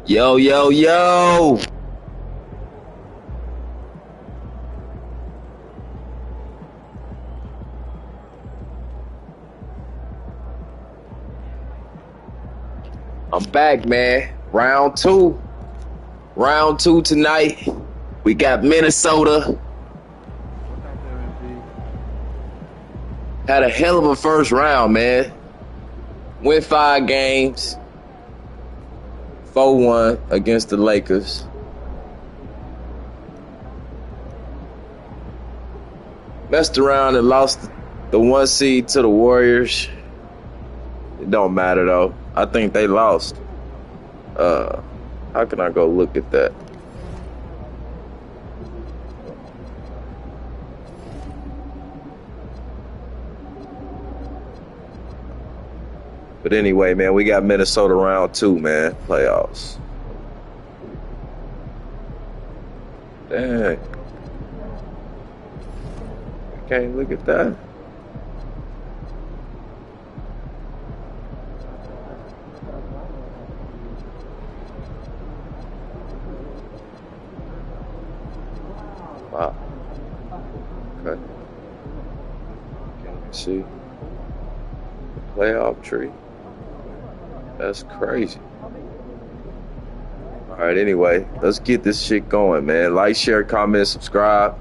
Yo, yo, yo. I'm back, man. Round two. Round two tonight. We got Minnesota. Had a hell of a first round, man. Went 5 games. 4-1 against the Lakers. Messed around and lost the 1 seed to the Warriors. It don't matter, though. I think they lost. How can I go look at that? But anyway, man, we got Minnesota round 2, man. Playoffs. Dang. Can't look at that. Wow. Okay. Can't even see the playoff tree. That's crazy. All right, anyway, let's get this shit going, man. Like, share, comment, subscribe.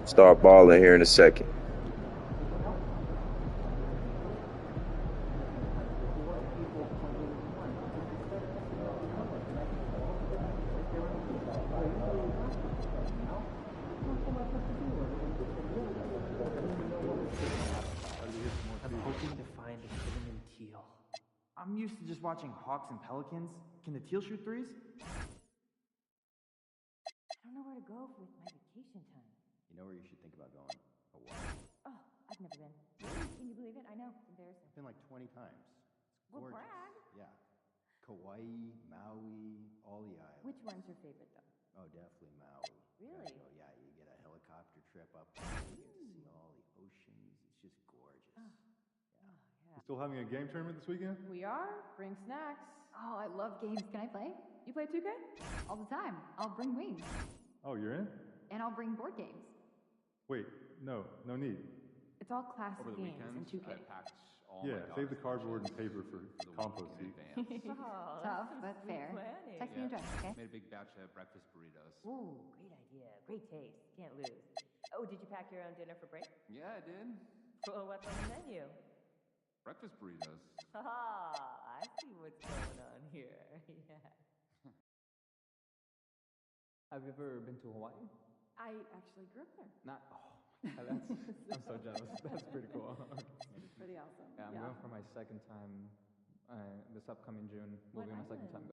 Start balling here in a second. I'm used to just watching Hawks and Pelicans. Can the Teal shoot threes? I don't know where to go with my vacation time. You know where you should think about going? Hawaii. Oh, I've never been. Can you believe it? I know. Embarrassing. I've been like 20 times. It's Well, gorgeous. brag. Yeah. Kauai, Maui, all the islands. Which one's your favorite, though? Oh, definitely Maui. Really? Yeah, you get a helicopter trip up there. You get to see all the oceans. It's just gorgeous. Yeah. You still having a game tournament this weekend? We are. Bring snacks. Oh, I love games. Can I play? You play 2K? All the time. I'll bring wings. Oh, you're in? And I'll bring board games. Wait, no need. It's all classic Over the games in weekends, 2K. I packed all Yeah, my save the dog's cardboard and collections paper for the compost week heap. in advance. Oh, tough, but fair. Text me your address, okay? Made a big batch of breakfast burritos. Ooh, great idea. Great taste. Can't lose. Oh, did you pack your own dinner for break? Yeah, I did. Well, what's on the menu? Breakfast burritos. Ah, I see what's going on here. Yeah. Have you ever been to Hawaii? I actually grew up there. Not. Oh, I'm so jealous. That's pretty cool. It's pretty awesome. Yeah, I'm going for my second time. This upcoming June will be my second time.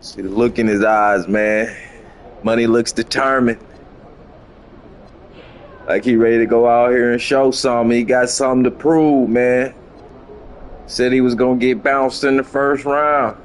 See the look in his eyes, man. Money looks determined. Like he ready to go out here and show something. He got something to prove, man. Said he was gonna get bounced in the first round.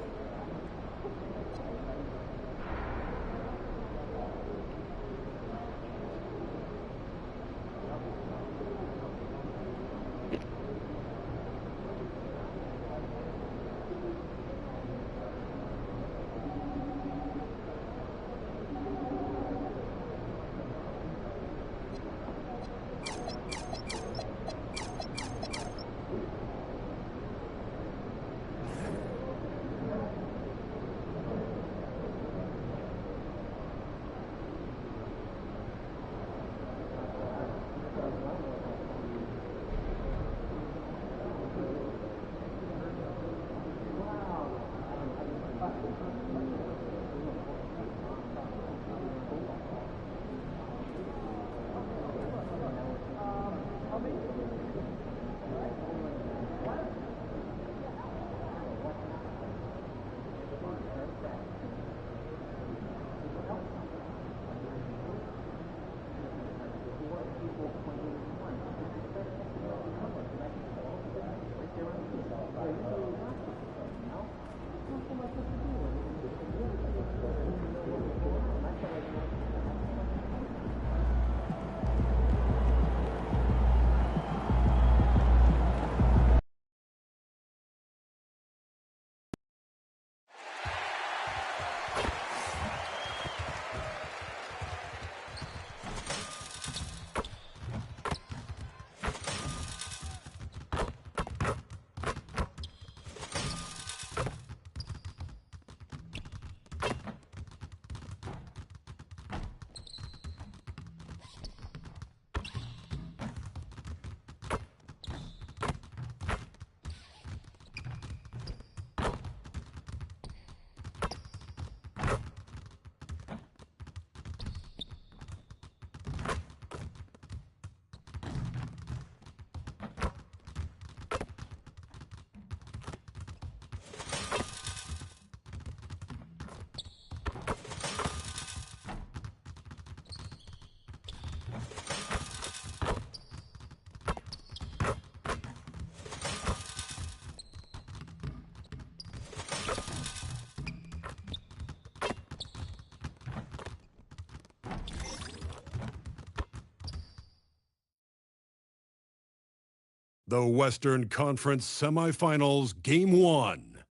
The Western Conference Semifinals Game 1.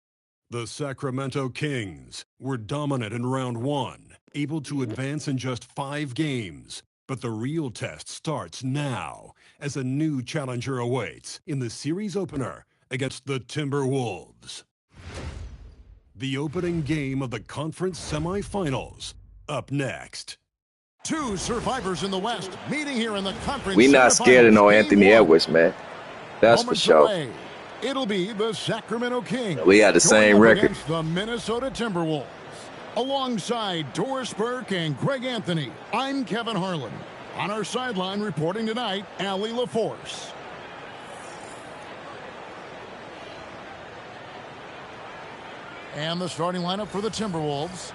The Sacramento Kings were dominant in round 1, able to advance in just 5 games. But the real test starts now as a new challenger awaits in the series opener against the Timberwolves. The opening game of the conference semifinals, up next. Two survivors in the West meeting here in the conference. We not scared of no semifinals. Anthony Game 1. Edwards, man. That's for Moments sure. away. It'll be the Sacramento Kings. We had the same going up record. against the Minnesota Timberwolves. Alongside Doris Burke and Greg Anthony, I'm Kevin Harlan. On our sideline reporting tonight, Allie LaForce. And the starting lineup for the Timberwolves.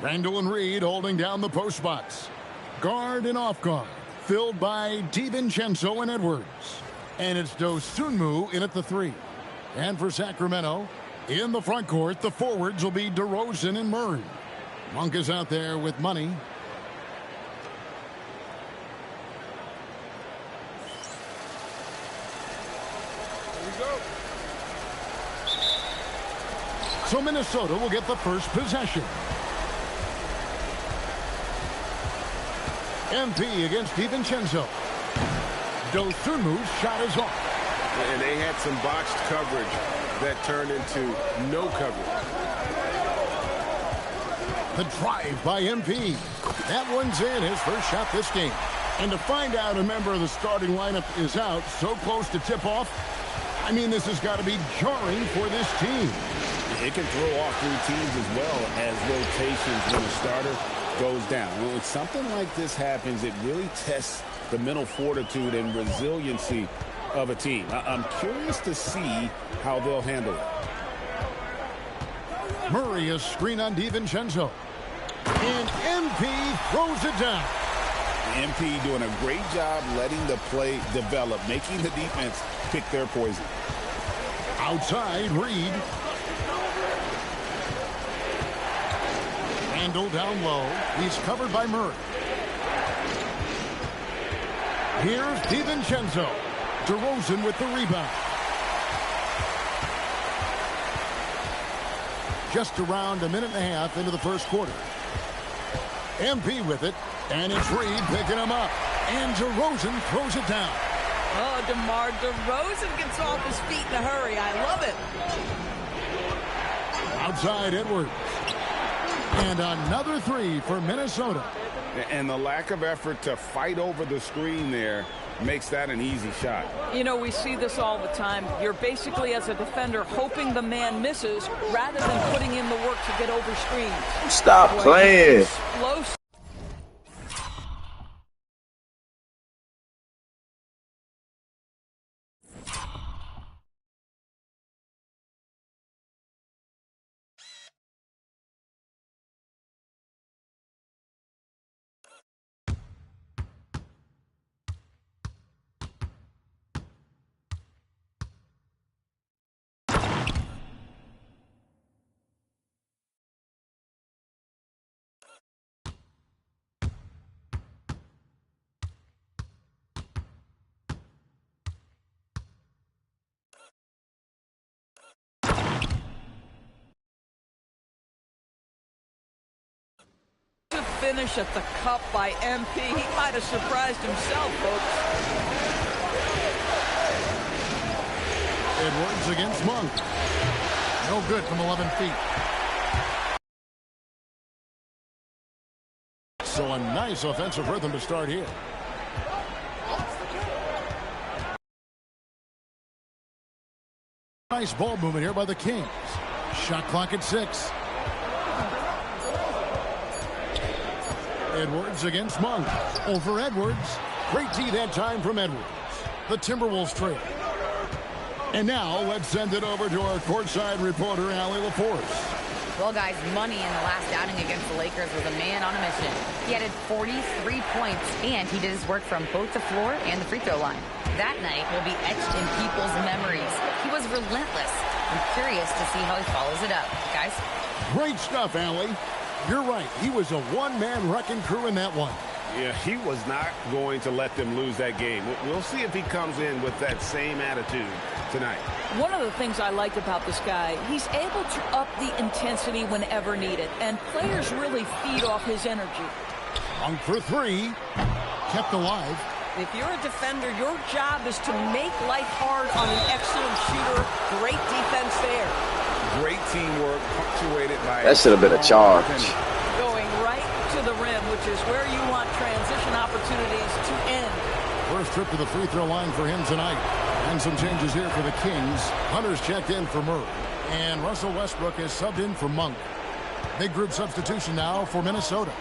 Randall and Reed holding down the post spots. Guard and off guard, filled by DiVincenzo and Edwards. And it's Dosunmu in at the 3. And for Sacramento, in the front court, the forwards will be DeRozan and Murray. Monk is out there with Money. So Minnesota will get the first possession. MP against DiVincenzo. Dosunmu's shot is off. And they had some botched coverage that turned into no coverage. The drive by MP. That one's in, his first shot this game. And to find out a member of the starting lineup is out so close to tip-off, I mean, this has got to be jarring for this team. It can throw off routines as well as rotations when a starter goes down. When something like this happens, it really tests the mental fortitude and resiliency of a team. I'm curious to see how they'll handle it. Murray is screen on DiVincenzo. And MP throws it down. MP doing a great job letting the play develop, making the defense pick their poison. Outside, Reed. Randall down low. He's covered by Murray. Here's DiVincenzo. DeRozan with the rebound. Just around a minute and a half into the first quarter. MP with it, and it's Reed picking him up. And DeRozan throws it down. Oh, DeMar DeRozan gets off his feet in a hurry. I love it. Outside Edwards. And another 3 for Minnesota. And the lack of effort to fight over the screen there makes that an easy shot. You know, we see this all the time. You're basically, as a defender, hoping the man misses rather than putting in the work to get over screens. Stop playing. Explosive. Finish at the cup by MP. He might have surprised himself, folks. Edwards against Monk. No good from 11 feet. So a nice offensive rhythm to start here. Nice ball movement here by the Kings. Shot clock at 6. Edwards against Monk. Over Edwards. Great tee that time from Edwards. The Timberwolves trail. And now let's send it over to our courtside reporter, Allie LaForce. Well, guys, Money in the last outing against the Lakers was a man on a mission. He added 43 points, and he did his work from both the floor and the free throw line. That night will be etched in people's memories. He was relentless. I'm curious to see how he follows it up. Guys? Great stuff, Allie. You're right. He was a one-man wrecking crew in that one. Yeah, he was not going to let them lose that game. We'll see if he comes in with that same attitude tonight. One of the things I like about this guy, he's able to up the intensity whenever needed, and players really feed off his energy. On for three. Kept alive. If you're a defender, your job is to make life hard on an excellent shooter. Great defense there. Great teamwork, punctuated by... That should have been a charge. Going right to the rim, which is where you want transition opportunities to end. First trip to the free throw line for him tonight. And some changes here for the Kings. Hunter's checked in for Murray. And Russell Westbrook is subbed in for Monk. Big group substitution now for Minnesota.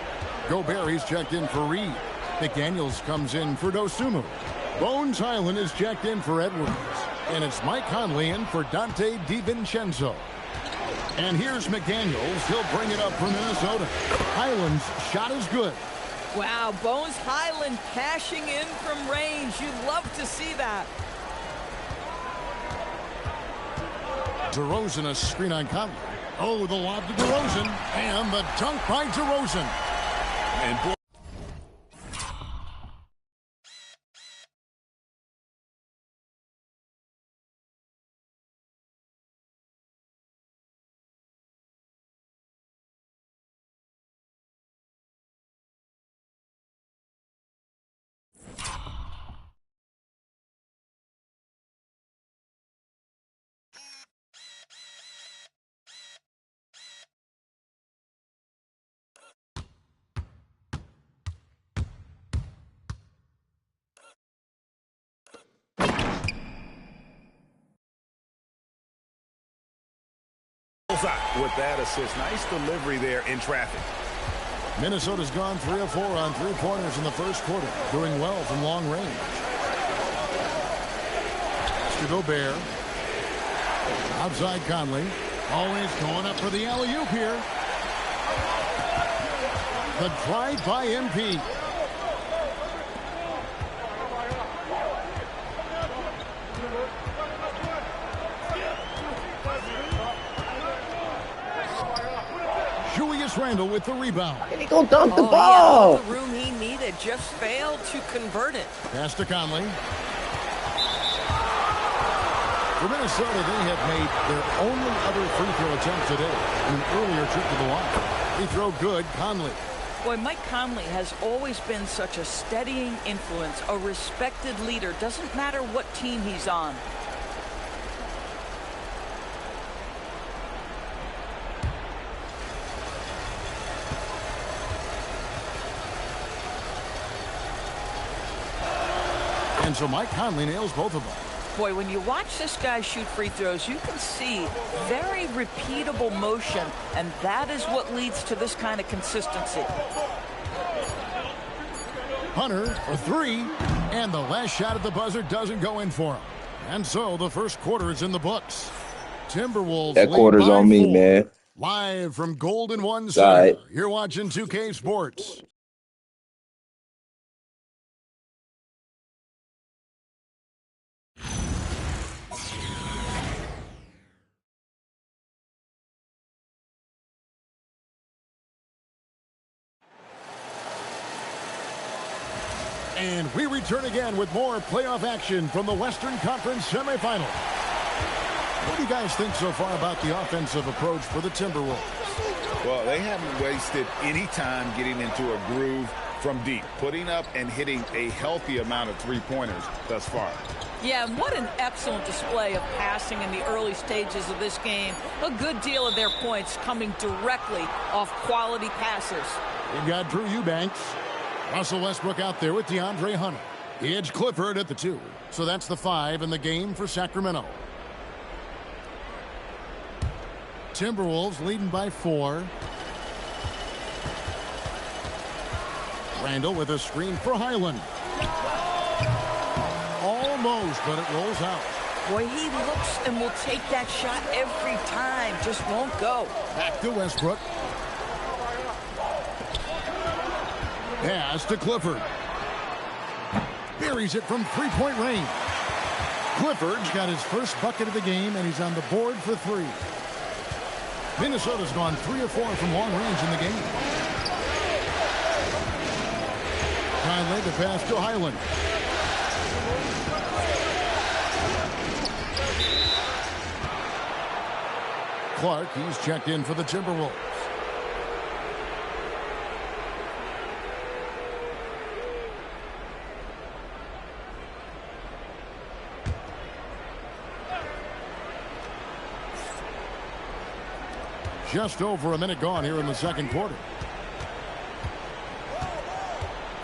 Gobert, he's checked in for Reed. McDaniels comes in for Dosunmu. Bones Highland is checked in for Edwards. And it's Mike Conley in for Dante DiVincenzo. And here's McDaniels. He'll bring it up for Minnesota. Highland's shot is good. Wow, Bones Highland cashing in from range. You'd love to see that. DeRozan, a screen on Conley. Oh, the lob to DeRozan. And the dunk by DeRozan. And with that assist. Nice delivery there in traffic. Minnesota's gone 3 of 4 on three-pointers in the first quarter, doing well from long range. Pass to Gobert. Outside Conley. Always going up for the alley-oop here. The drive by MP. Julius Randle with the rebound. And he gonna dunk the ball. He had the room he needed, just failed to convert it. Pass to Conley. For Minnesota, they have made their only other free throw attempt today in an earlier trip to the line. Free throw good, Conley. Boy, Mike Conley has always been such a steadying influence, a respected leader. Doesn't matter what team he's on. And so Mike Conley nails both of them. Boy, when you watch this guy shoot free throws, you can see very repeatable motion, and that is what leads to this kind of consistency. Hunter for three, and the last shot at the buzzer doesn't go in for him. And so the first quarter is in the books. Timberwolves that quarter's on me, 4. man. Live from Golden One Center, right. You're watching 2K Sports. And we return again with more playoff action from the Western Conference semifinal. What do you guys think so far about the offensive approach for the Timberwolves? Well, they haven't wasted any time getting into a groove from deep, putting up and hitting a healthy amount of three-pointers thus far. Yeah, and what an excellent display of passing in the early stages of this game. A good deal of their points coming directly off quality passes. We've got Drew Eubanks. Russell Westbrook out there with DeAndre Hunter. Edge Clifford at the 2. So that's the 5 in the game for Sacramento. Timberwolves leading by 4. Randle with a screen for Highland. Almost, but it rolls out. Boy, he looks and will take that shot every time. Just won't go. Back to Westbrook. Pass to Clifford. Buries it from three-point range. Clifford's got his first bucket of the game, and he's on the board for 3. Minnesota's gone 3 of 4 from long range in the game. Conley to pass to Highland. Clark, he's checked in for the Timberwolves. Just over a minute gone here in the second quarter.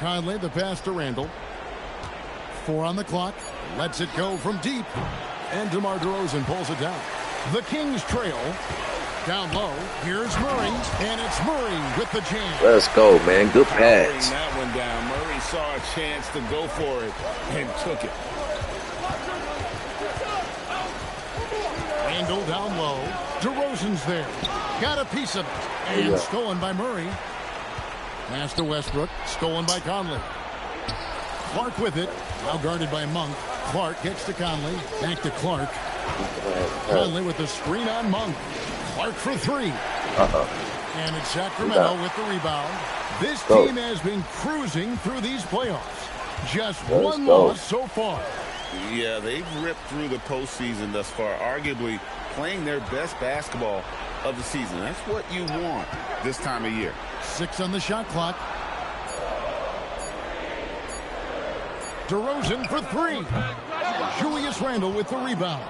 Conley, the pass to Randall. 4 on the clock. Lets it go from deep. And DeMar DeRozan pulls it down. The Kings trail. Down low. Here's Murray. And it's Murray with the jam. Let's go, man. Good pass. That one down. Murray saw a chance to go for it and took it. Randall down low. DeRozan's there. Got a piece of it. And stolen by Murray. Pass to Westbrook. Stolen by Conley. Clark with it. Now guarded by Monk. Clark gets to Conley. Back to Clark. Conley with the screen on Monk. Clark for 3. And it's Sacramento with the rebound. This team has been cruising through these playoffs. Just one loss so far. Yeah, they've ripped through the postseason thus far, arguably playing their best basketball of the season. That's what you want this time of year. 6 on the shot clock. DeRozan for 3. Julius Randle with the rebound.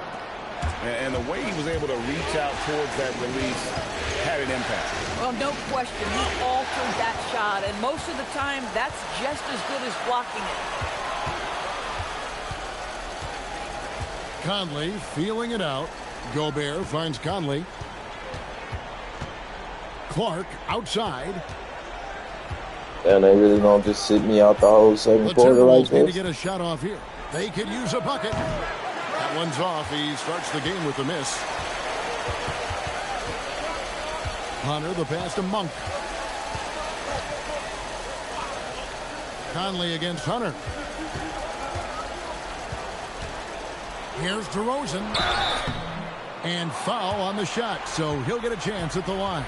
And the way he was able to reach out towards that release had an impact. Well, no question. He altered that shot, and most of the time, that's just as good as blocking it. Conley feeling it out. Gobert finds Conley. Clark outside. And they really don't just sit me out the whole second quarter like Need to this. get a shot off here. They could use a bucket. That one's off. He starts the game with a miss. Hunter, the pass to Monk. Conley against Hunter. Here's DeRozan. And foul on the shot, so he'll get a chance at the line.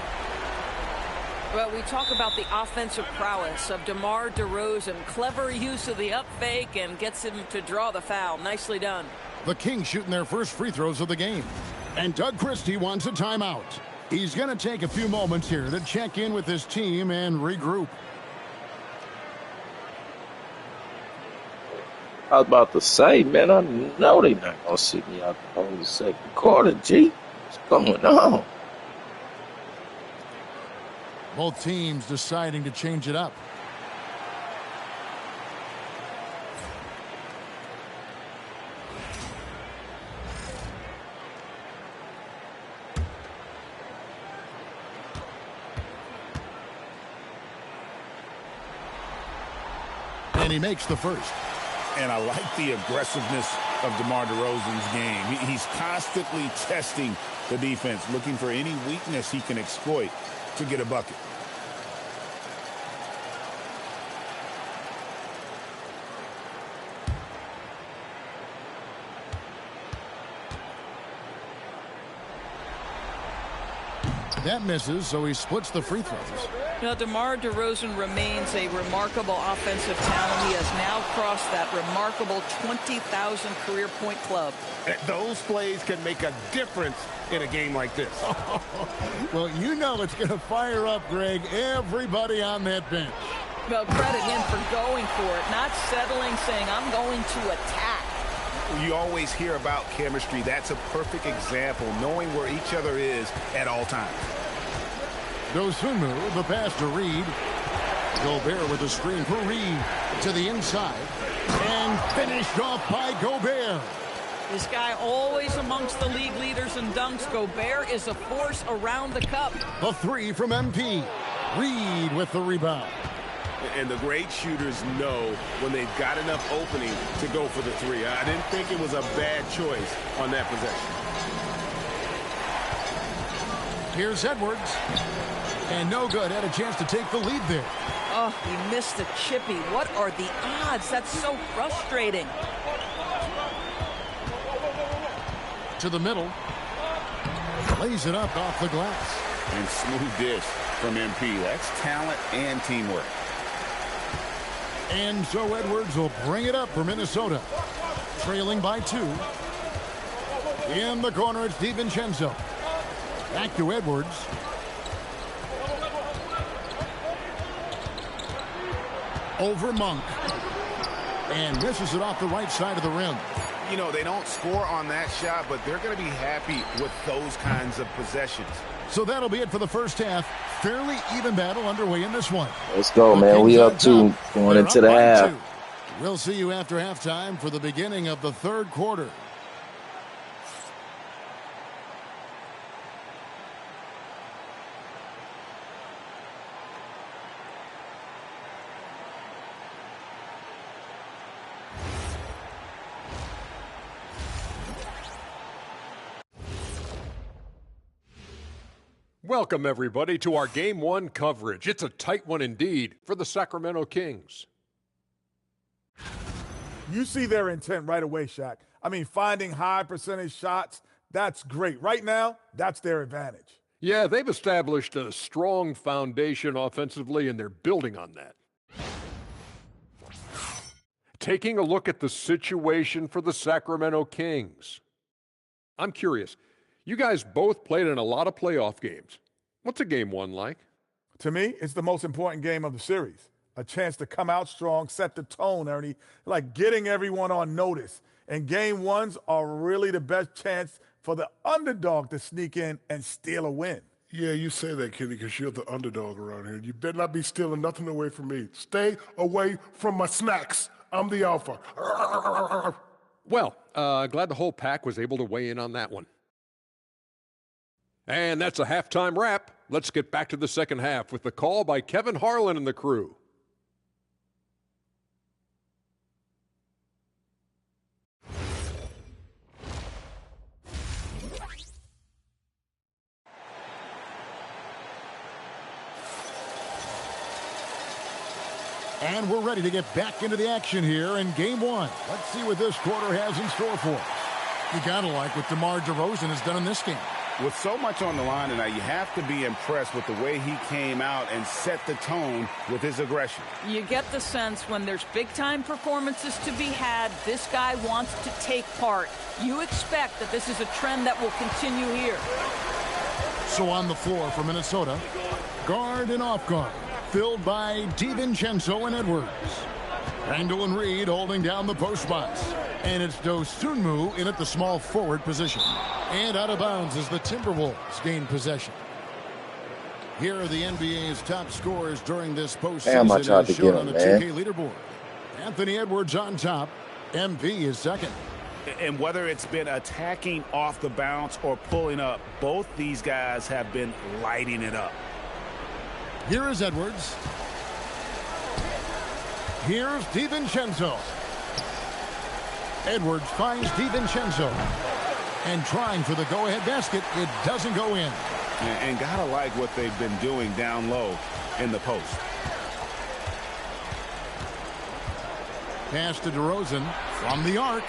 Well, we talk about the offensive prowess of DeMar DeRozan. Clever use of the up fake and gets him to draw the foul. Nicely done. The Kings shooting their first free throws of the game. And Doug Christie wants a timeout. He's going to take a few moments here to check in with his team and regroup. I was about to say, man, I know they not going to sit me out the whole second quarter, G. What's going on? Both teams deciding to change it up. And he makes the first. And I like the aggressiveness of DeMar DeRozan's game. He's constantly testing the defense, looking for any weakness he can exploit to get a bucket. That misses, so he splits the free throws. Now, DeMar DeRozan remains a remarkable offensive talent. He has now crossed that remarkable 20,000 career point club. Those plays can make a difference in a game like this. Well, you know it's going to fire up, Greg, everybody on that bench. Well, credit him for going for it, not settling, saying, I'm going to attack. You always hear about chemistry. That's a perfect example, knowing where each other is at all times. Dosunmu, the pass to Reed. Gobert with a screen for Reed to the inside. And finished off by Gobert. This guy always amongst the league leaders in dunks. Gobert is a force around the cup. A 3 from MP. Reed with the rebound. And the great shooters know when they've got enough opening to go for the 3. I didn't think it was a bad choice on that possession. Here's Edwards. And no good. Had a chance to take the lead there. Oh, he missed the chippy. What are the odds? That's so frustrating. To the middle. Lays it up off the glass. And smooth dish from MP. That's talent and teamwork. And so Edwards will bring it up for Minnesota. Trailing by 2. In the corner, it's DiVincenzo. Back to Edwards. Over Monk. And misses it off the right side of the rim. You know, they don't score on that shot, but they're going to be happy with those kinds of possessions. So that'll be it for the first half. Fairly even battle underway in this one. Let's go, man. We up 2 going into the half. 2. We'll see you after halftime for the beginning of the third quarter. Welcome, everybody, to our Game 1 coverage. It's a tight one indeed for the Sacramento Kings. You see their intent right away, Shaq. I mean, finding high percentage shots, that's great. Right now, that's their advantage. Yeah, they've established a strong foundation offensively, and they're building on that. Taking a look at the situation for the Sacramento Kings. I'm curious. You guys both played in a lot of playoff games. What's a Game 1 like? To me, it's the most important game of the series. A chance to come out strong, set the tone, Ernie, like getting everyone on notice. And Game 1s are really the best chance for the underdog to sneak in and steal a win. Yeah, you say that, Kenny, because you're the underdog around here. You better not be stealing nothing away from me. Stay away from my snacks. I'm the alpha. Well, glad the whole pack was able to weigh in on that one. And that's a halftime wrap. Let's get back to the second half with the call by Kevin Harlan and the crew. And we're ready to get back into the action here in Game 1. Let's see what this quarter has in store for us. You gotta like what DeMar DeRozan has done in this game. With so much on the line tonight, you have to be impressed with the way he came out and set the tone with his aggression. You get the sense when there's big-time performances to be had, this guy wants to take part. You expect that this is a trend that will continue here. So on the floor for Minnesota, guard and off guard, filled by DiVincenzo and Edwards. Randall and Reed holding down the post spots. And it's Dosunmu in at the small forward position. And out of bounds as the Timberwolves gain possession. Here are the NBA's top scorers during this postseason as shown on the 2K leaderboard. Anthony Edwards on top. MP is second. And whether it's been attacking off the bounce or pulling up, both these guys have been lighting it up. Here is Edwards. Here's DiVincenzo. Edwards finds DiVincenzo. And trying for the go-ahead basket, it doesn't go in. And gotta like what they've been doing down low in the post. Pass to DeRozan from the arc.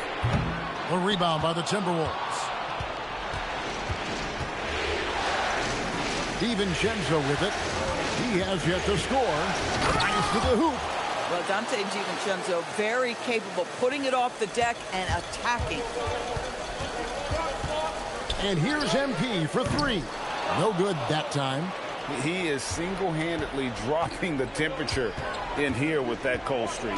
The rebound by the Timberwolves. DiVincenzo with it. He has yet to score. Drives to the hoop. Well, Dante DiVincenzo very capable putting it off the deck and attacking. And here's MP for three. No good that time. He is single-handedly dropping the temperature in here with that cold streak.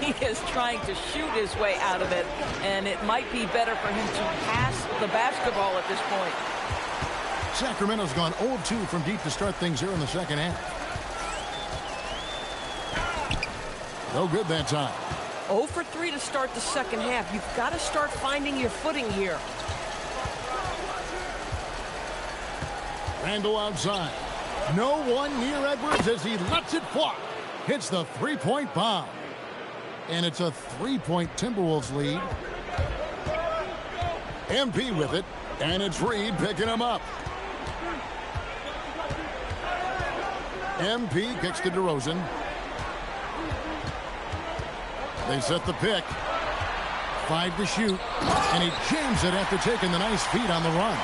He is trying to shoot his way out of it, and it might be better for him to pass the basketball at this point. Sacramento's gone 0-2 from deep to start things here in the second half. No good that time. 0 for 3 to start the second half. You've got to start finding your footing here. Randall outside. No one near Edwards as he lets it fly. Hits the three-point bomb. And it's a three-point Timberwolves lead. MP with it. And it's Reed picking him up. MP kicks to DeRozan. They set the pick. 5 to shoot. And he jams it after taking the nice feed on the run.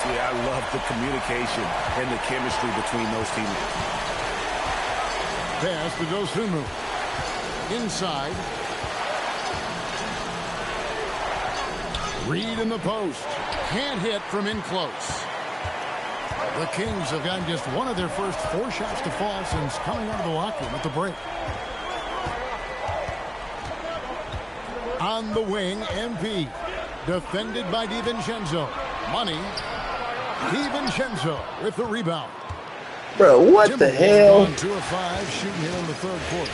Yeah, I love the communication and the chemistry between those teammates. Pass to Dosunmu. Inside. Reed in the post. Can't hit from in close. The Kings have gotten just one of their first 4 shots to fall since coming out of the locker room at the break. On the wing, MP. Defended by DiVincenzo. Money. DiVincenzo with the rebound. Bro, what the hell? 2 of 5 shooting here in the third quarter.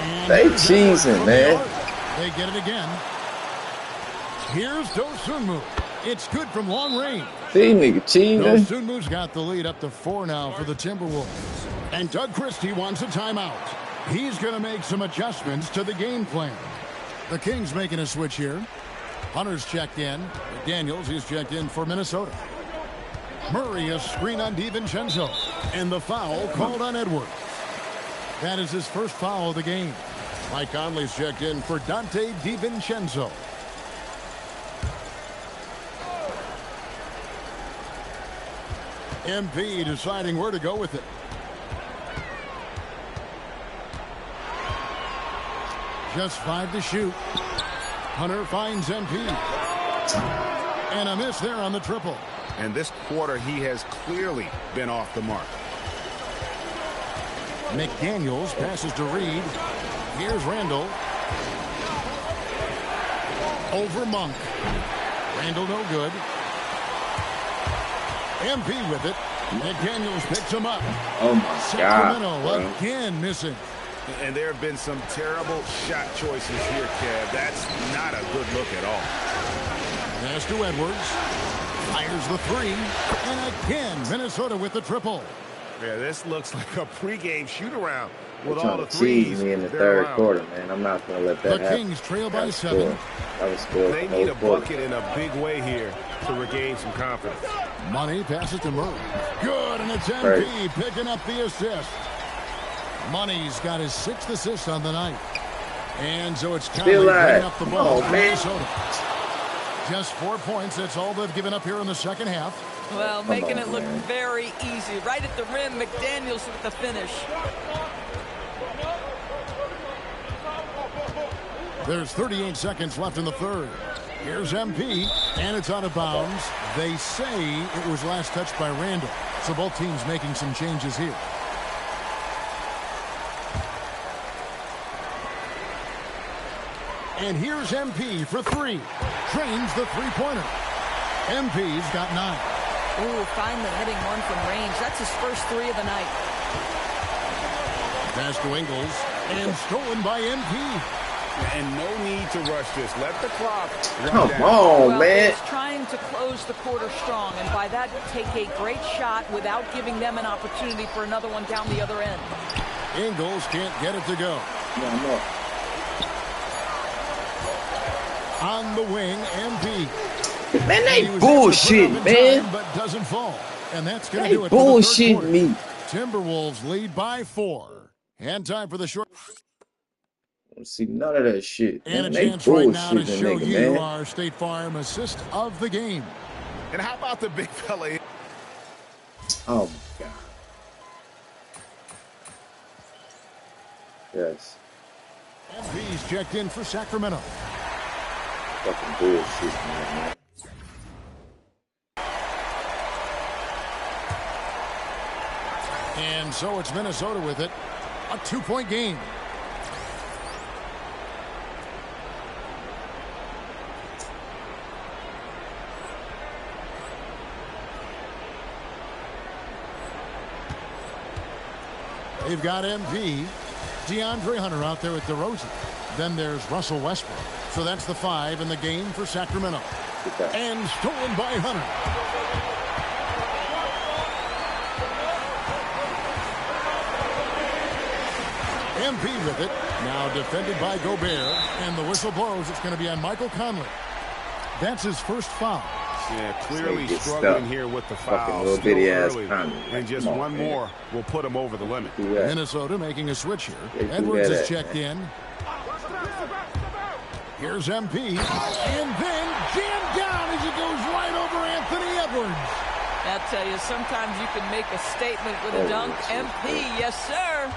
And they cheesing, man. They get it again. Here's Dosunmu. It's good from long range. See, nigga cheating. Dosunmu's got the lead up to 4 now for the Timberwolves. And Doug Christie wants a timeout. He's going to make some adjustments to the game plan. The Kings making a switch here. Hunter's checked in. McDaniels, he's checked in for Minnesota. Murray, a screen on DiVincenzo. And the foul called on Edwards. That is his first foul of the game. Mike Conley's checked in for Dante DiVincenzo. MP deciding where to go with it. Just 5 to shoot. Hunter finds MP. And a miss there on the triple. And this quarter, he has clearly been off the mark. McDaniels passes to Reed. Here's Randall. Over Monk. Randall no good. MP with it. McDaniels picks him up. Oh my Sacramento God, again missing. And there have been some terrible shot choices here, Kev. That's not a good look at all. Pass to Edwards. Fires the 3. And again, Minnesota with the triple. Yeah, this looks like a pregame shoot-around with They're all the trying to threes. cheese me in the third quarter, man. I'm not going to let that happen. The Kings trail by 7. They need a bucket in a big way here to regain some confidence. Money passes to Murray. Good, and it's MP picking up the assist. Money's got his 6th assist on the night. And so it's Conley bringing up the ball for Minnesota. Just 4 points. That's all they've given up here in the second half. Well, making it look very easy. Right at the rim, McDaniels with the finish. There's 38 seconds left in the third. Here's MP, and it's out of bounds. They say it was last touched by Randall. So both teams making some changes here. And here's MP for 3. Trains the three-pointer. MP's got 9. Ooh, finally hitting one from range. That's his first 3 of the night. Pass to Ingles, and stolen by MP. And no need to rush this. Let the clock run down. On, man. He's trying to close the quarter strong, and by that, take a great shot without giving them an opportunity for another one down the other end. Ingles can't get it to go. No. On the wing, MP. Man, they bullshit, man. Time, but doesn't fall. And that's going to do it bullshit for the me. Timberwolves lead by 4. And time for the short. I don't see none of that shit. And man, a they chance right now to show nigga, you man. our State Farm assist of the game. And how about the big fella? Oh, my God. Yes. MP's checked in for Sacramento. Fucking bullshit, man. And so it's Minnesota with it. A 2-point game. They've got MP. DeAndre Hunter out there with DeRozan. Then there's Russell Westbrook. So that's the 5 in the game for Sacramento. And stolen by Hunter. MP with it. Now defended by Gobert. And the whistle blows. It's going to be on Michael Conley. That's his first foul. Yeah, clearly struggling here with the foul. Little bitty ass Conley. And just one more will put him over the limit. Minnesota making a switch here. Edwards is checked in. Here's MP. And then jammed down as he goes right over Anthony Edwards. I'll tell you, sometimes you can make a statement with a dunk. MP, yes, sir.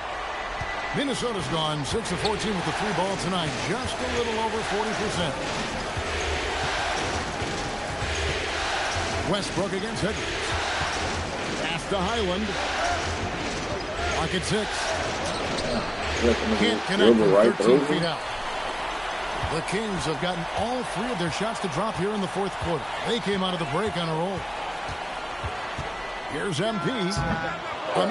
Minnesota's gone 6 of 14 with the 3 ball tonight. Just a little over 40%. Westbrook against Edwards. Pass to Highland. Clock at 6. Can't connect from 13 feet out. The Kings have gotten all 3 of their shots to drop here in the 4th quarter. They came out of the break on a roll. Here's MP.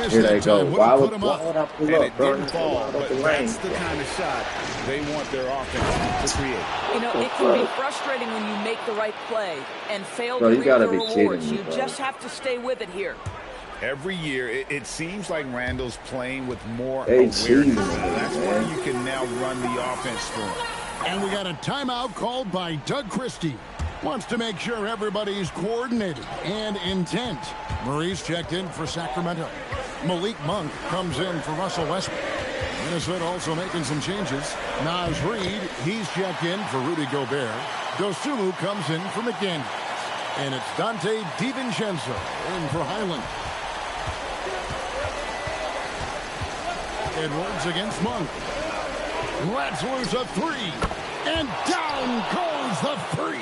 Here they go. Why would I pull up, And it bro? didn't fall, but that's the kind of shot they want their offense to create. You know, it can be frustrating when you make the right play and fail Bro, to you reap gotta the be rewards. kidding me, You bro. just have to stay with it here. Every year, it seems like Randall's playing with more They awareness. cheating, That's man. where you can now run the offense for him. And we got a timeout called by Doug Christie. Wants to make sure everybody's coordinated and intent. Murray's checked in for Sacramento. Malik Monk comes in for Russell Westbrook. Minnesota also making some changes. Naz Reid, he's checked in for Rudy Gobert. Dosunmu comes in for McDaniels. And it's Dante DiVincenzo in for Highland. Edwards against Monk. Let's lose a 3. And down goes the 3.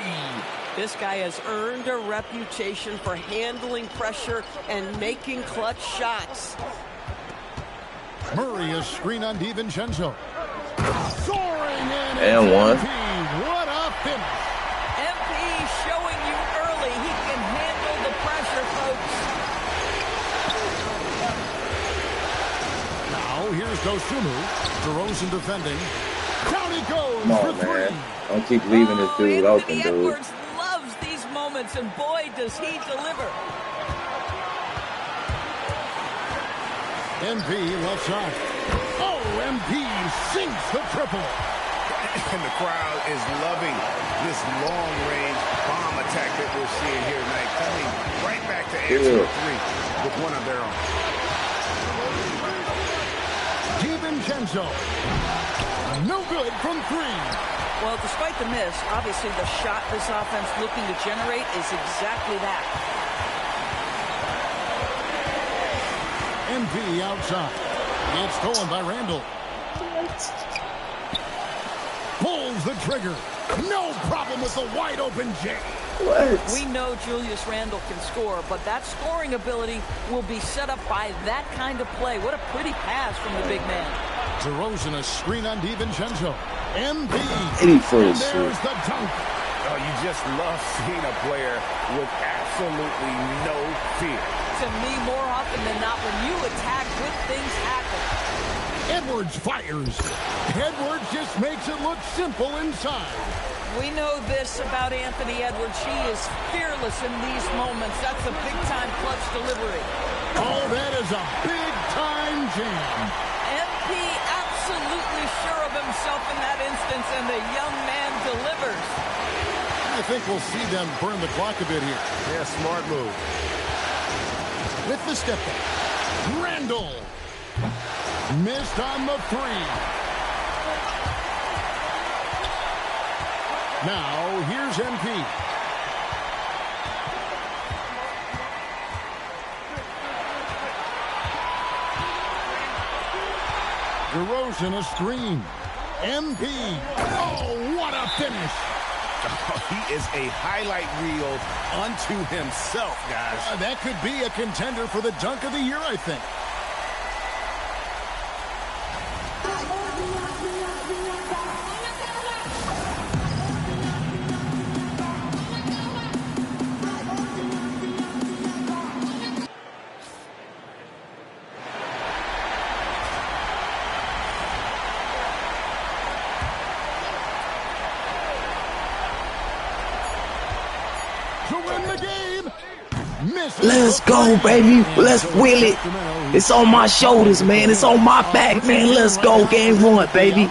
This guy has earned a reputation for handling pressure and making clutch shots. Murray is screen on DiVincenzo. Soaring in. And one. MP. What a finish. MP showing you early he can handle the pressure, folks. Now here's Dosunmu. DeRozan defending. Down he goes Come for on, 3. man. Don't keep leaving this dude open, Anthony dude. Edwards loves these moments, and boy, does he deliver. MP left side. Oh, MP sinks the triple. And the crowd is loving this long-range bomb attack that we're seeing here tonight, coming right back to answer the 3 with one of their own. DiVincenzo. No good from 3. Well, despite the miss, obviously the shot this offense looking to generate is exactly that. MP outside. It's stolen by Randall. Pulls the trigger. No problem with the wide open J. What? We know Julius Randle can score, but that scoring ability will be set up by that kind of play. What a pretty pass from the big man. DeRozan a screen on DiVincenzo. MP. Any for And his there's shit. the dunk. Oh, you just love seeing a player with absolutely no fear. To me, more often than not, when you attack, good things happen. Edwards fires. Edwards just makes it look simple inside. We know this about Anthony Edwards. He is fearless in these moments. That's a big-time clutch delivery. Oh, that is a big-time jam. MP absolutely sure of himself in that instance, and the young man delivers. I think we'll see them burn the clock a bit here. Yeah, smart move. With the step back. Randall. Missed on the 3. Now, here's MP. DeRozan a screen. MP. Oh, what a finish. He is a highlight reel unto himself, guys. That could be a contender for the dunk of the year, I think. To win the game. Let's go, baby. Let's wheel it. It's on my shoulders, man. It's on my back, man. Let's go. Game 1, baby.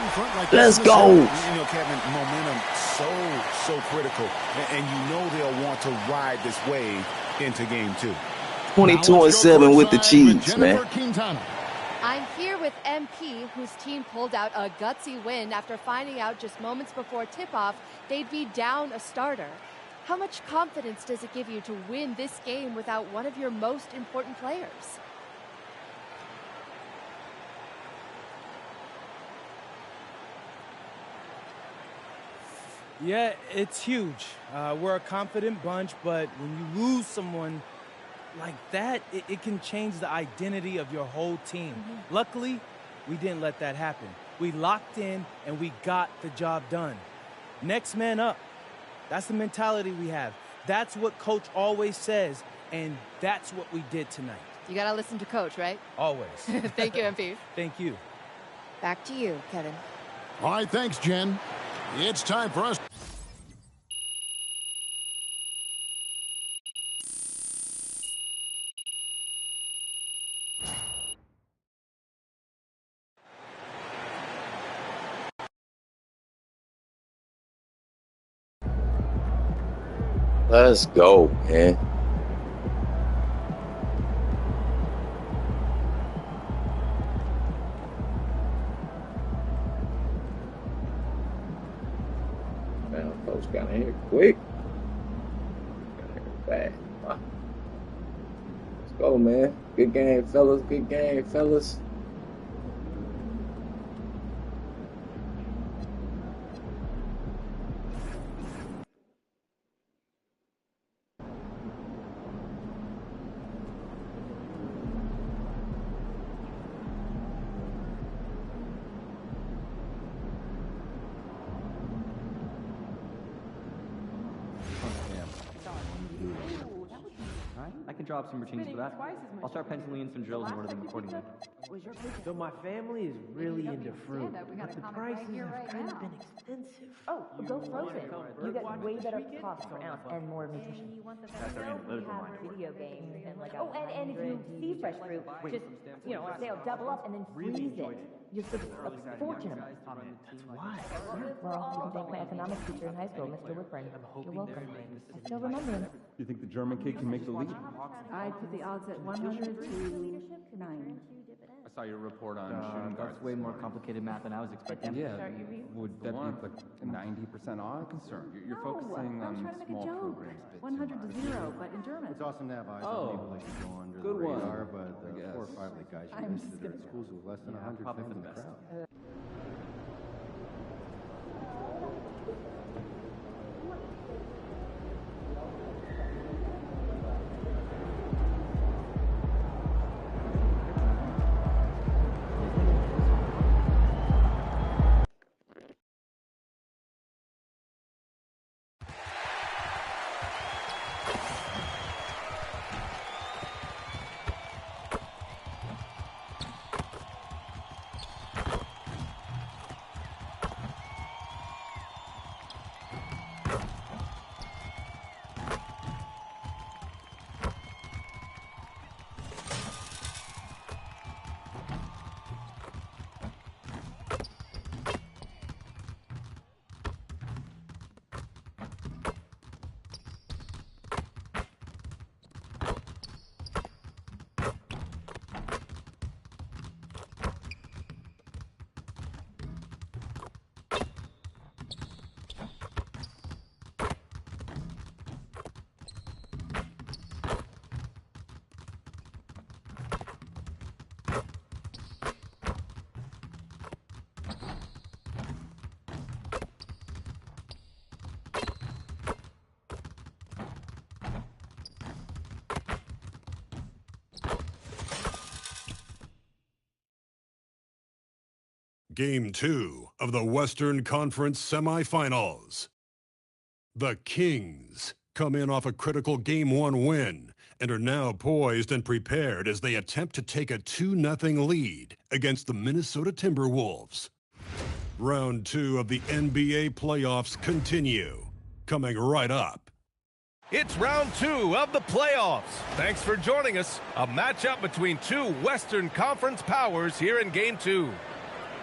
Let's go. You know, Kevin, momentum so critical. And you know they'll want to ride this wave into game 2. 22-7 with the Chiefs, man. I'm here with MP, whose team pulled out a gutsy win after finding out just moments before tip-off they'd be down a starter. How much confidence does it give you to win this game without one of your most important players? Yeah, it's huge. We're a confident bunch, but when you lose someone like that, it can change the identity of your whole team. Luckily, we didn't let that happen. We locked in, and we got the job done. Next man up. That's the mentality we have. That's what Coach always says, and that's what we did tonight. You got to listen to Coach, right? Always. Thank you, MP. Thank you. Back to you, Kevin. All right, thanks, Jen. It's time for us. Let's go, man. Man, folks got in here quick. Got in here fast. Wow. Let's go, man. Good game, fellas. Good game, fellas. I can draw up some routines for that. I'll start penciling in some drills and order them accordingly. So my family is really into fruit, but the prices have kind of been expensive. Oh, go frozen. You get way better cost per ounce and more nutrition. That's our analytical have mind. video games and like and if you see fresh fruit, just on sale, double up and then freeze it. You're saving a fortune. That's why. Well, you can thank my economics teacher in high school, Mr. Whitburn. You're welcome. I still remember him. You think the German kid can make the leap? I put the odds at 100 to 9. I saw your report on shooting guards. That's way more complicated math than I was expecting. Yeah, would that be like 90% odd? Concern. You're focusing I was on trying to make a small joke. programs. 100 to 0, but in German. It's awesome to have eyes Oh, on people like you go under good the one. radar, but I guess. 4 or 5 of the guys you I'm listed are at schools with less than 100 probably fans for in the the best. crowd. Game 2 of the Western Conference semifinals. The Kings come in off a critical Game 1 win and are now poised and prepared as they attempt to take a 2-0 lead against the Minnesota Timberwolves. Round 2 of the NBA playoffs continue, coming right up. It's round 2 of the playoffs. Thanks for joining us. A matchup between two Western Conference powers here in Game 2.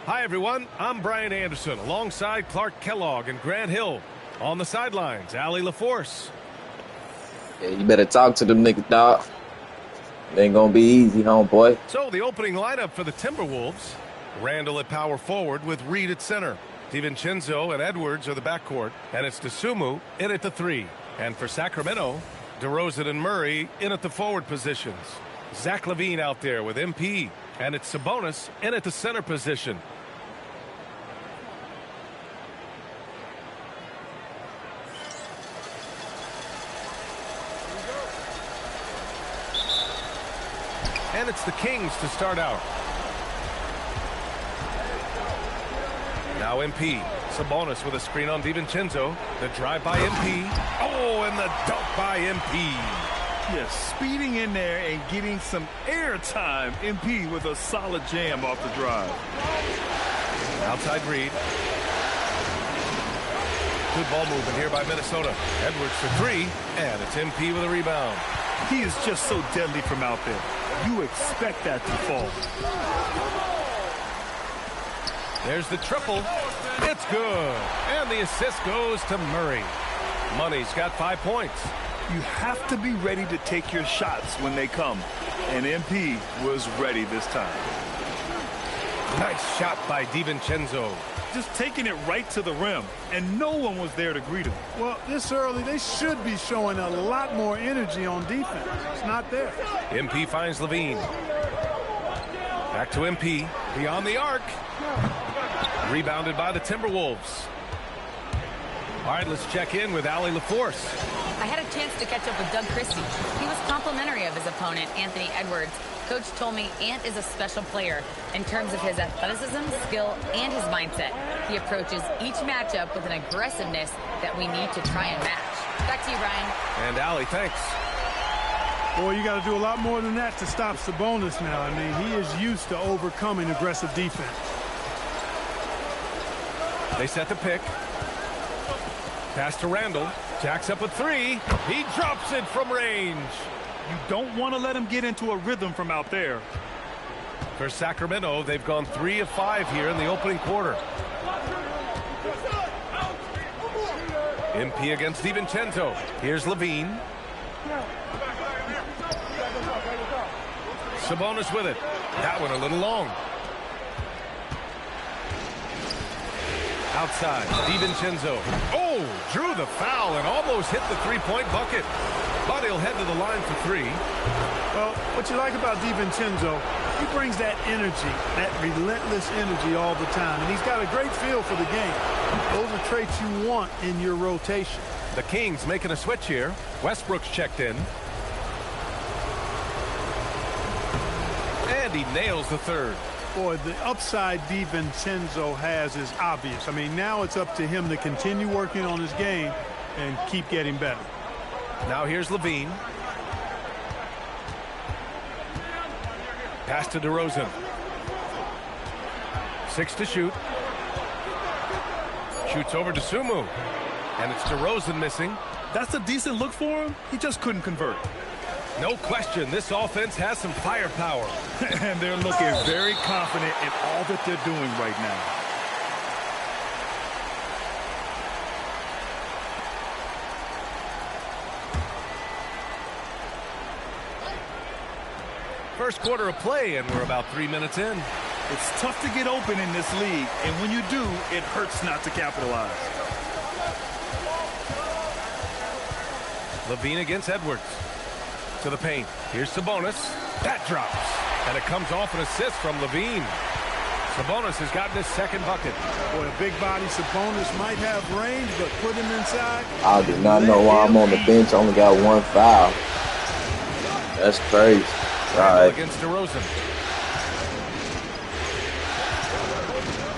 Hi, everyone. I'm Brian Anderson alongside Clark Kellogg and Grant Hill. On the sidelines, Allie LaForce. Yeah, you better talk to them niggas, dog. It ain't gonna be easy, homeboy. So the opening lineup for the Timberwolves. Randall at power forward with Reed at center. DiVincenzo and Edwards are the backcourt. And it's DeSumo in at the 3. And for Sacramento, DeRozan and Murray in at the forward positions. Zach LaVine out there with MP. And it's Sabonis in at the center position. And it's the Kings to start out. Now MP. Sabonis with a screen on DiVincenzo. The drive by MP. Oh, and the dunk by MP. Yes, speeding in there and getting some air time. MP with a solid jam off the drive. Outside Reed. Good ball movement here by Minnesota. Edwards for three, and it's MP with a rebound. He is just so deadly from out there. You expect that to fall. There's the triple. It's good. And the assist goes to Murray. Money's got 5 points. You have to be ready to take your shots when they come. And MP was ready this time. Nice shot by DiVincenzo. Just taking it right to the rim, and no one was there to greet him. Well, this early, they should be showing a lot more energy on defense. It's not there. MP finds Levine. Back to MP. Beyond the arc. Rebounded by the Timberwolves. All right, let's check in with Allie LaForce. I had a chance to catch up with Doug Christie. He was complimentary of his opponent, Anthony Edwards. Coach told me Ant is a special player in terms of his athleticism, skill, and his mindset. He approaches each matchup with an aggressiveness that we need to try and match. Back to you, Brian. And Allie, thanks. Boy, you got to do a lot more than that to stop Sabonis now. I mean, he is used to overcoming aggressive defense. They set the pick. Pass to Randall. Jacks up a three. He drops it from range. You don't want to let him get into a rhythm from out there. For Sacramento, they've gone 3 of 5 here in the opening quarter. MP against DiVincenzo. Here's Levine. Sabonis with it. That one a little long. Outside, DiVincenzo. Oh, drew the foul and almost hit the three-point bucket. But he'll head to the line for three. Well, what you like about DiVincenzo, he brings that energy, that relentless energy all the time. And he's got a great feel for the game. Those are traits you want in your rotation. The Kings making a switch here. Westbrook's checked in. And he nails the third. Boy, the upside DiVincenzo has is obvious. I mean, now it's up to him to continue working on his game and keep getting better. Now here's Levine. Pass to DeRozan. 6 to shoot. Shoots over to Sumu. And it's DeRozan missing. That's a decent look for him. He just couldn't convert. No question, this offense has some firepower. And they're looking very confident in all that they're doing right now. First quarter of play, and we're about 3 minutes in. It's tough to get open in this league, and when you do, it hurts not to capitalize. Levine against Edwards. To the paint. Here's Sabonis. That drops. And it comes off an assist from Levine. Sabonis has gotten his second bucket. Boy, a big body Sabonis might have range, but put him inside. I do not know why I'm on the bench. Only got 1 foul. That's crazy. All right. Against DeRozan.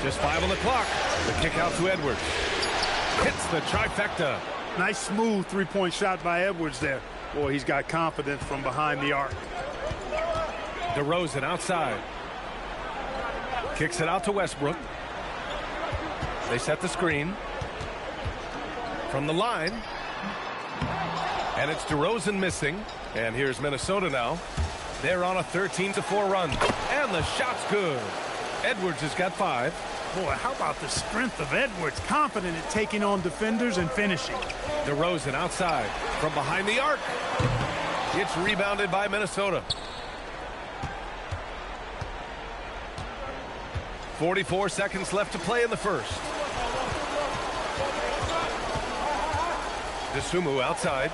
Just 5 on the clock. The kick out to Edwards. Hits the trifecta. Nice smooth three-point shot by Edwards there. Boy, he's got confidence from behind the arc. DeRozan outside. Kicks it out to Westbrook. They set the screen. From the line. And it's DeRozan missing. And here's Minnesota now. They're on a 13-4 run. And the shot's good. Edwards has got 5. Boy, how about the strength of Edwards? Confident at taking on defenders and finishing. DeRozan outside from behind the arc. It's rebounded by Minnesota. 44 seconds left to play in the first. DeSumo outside.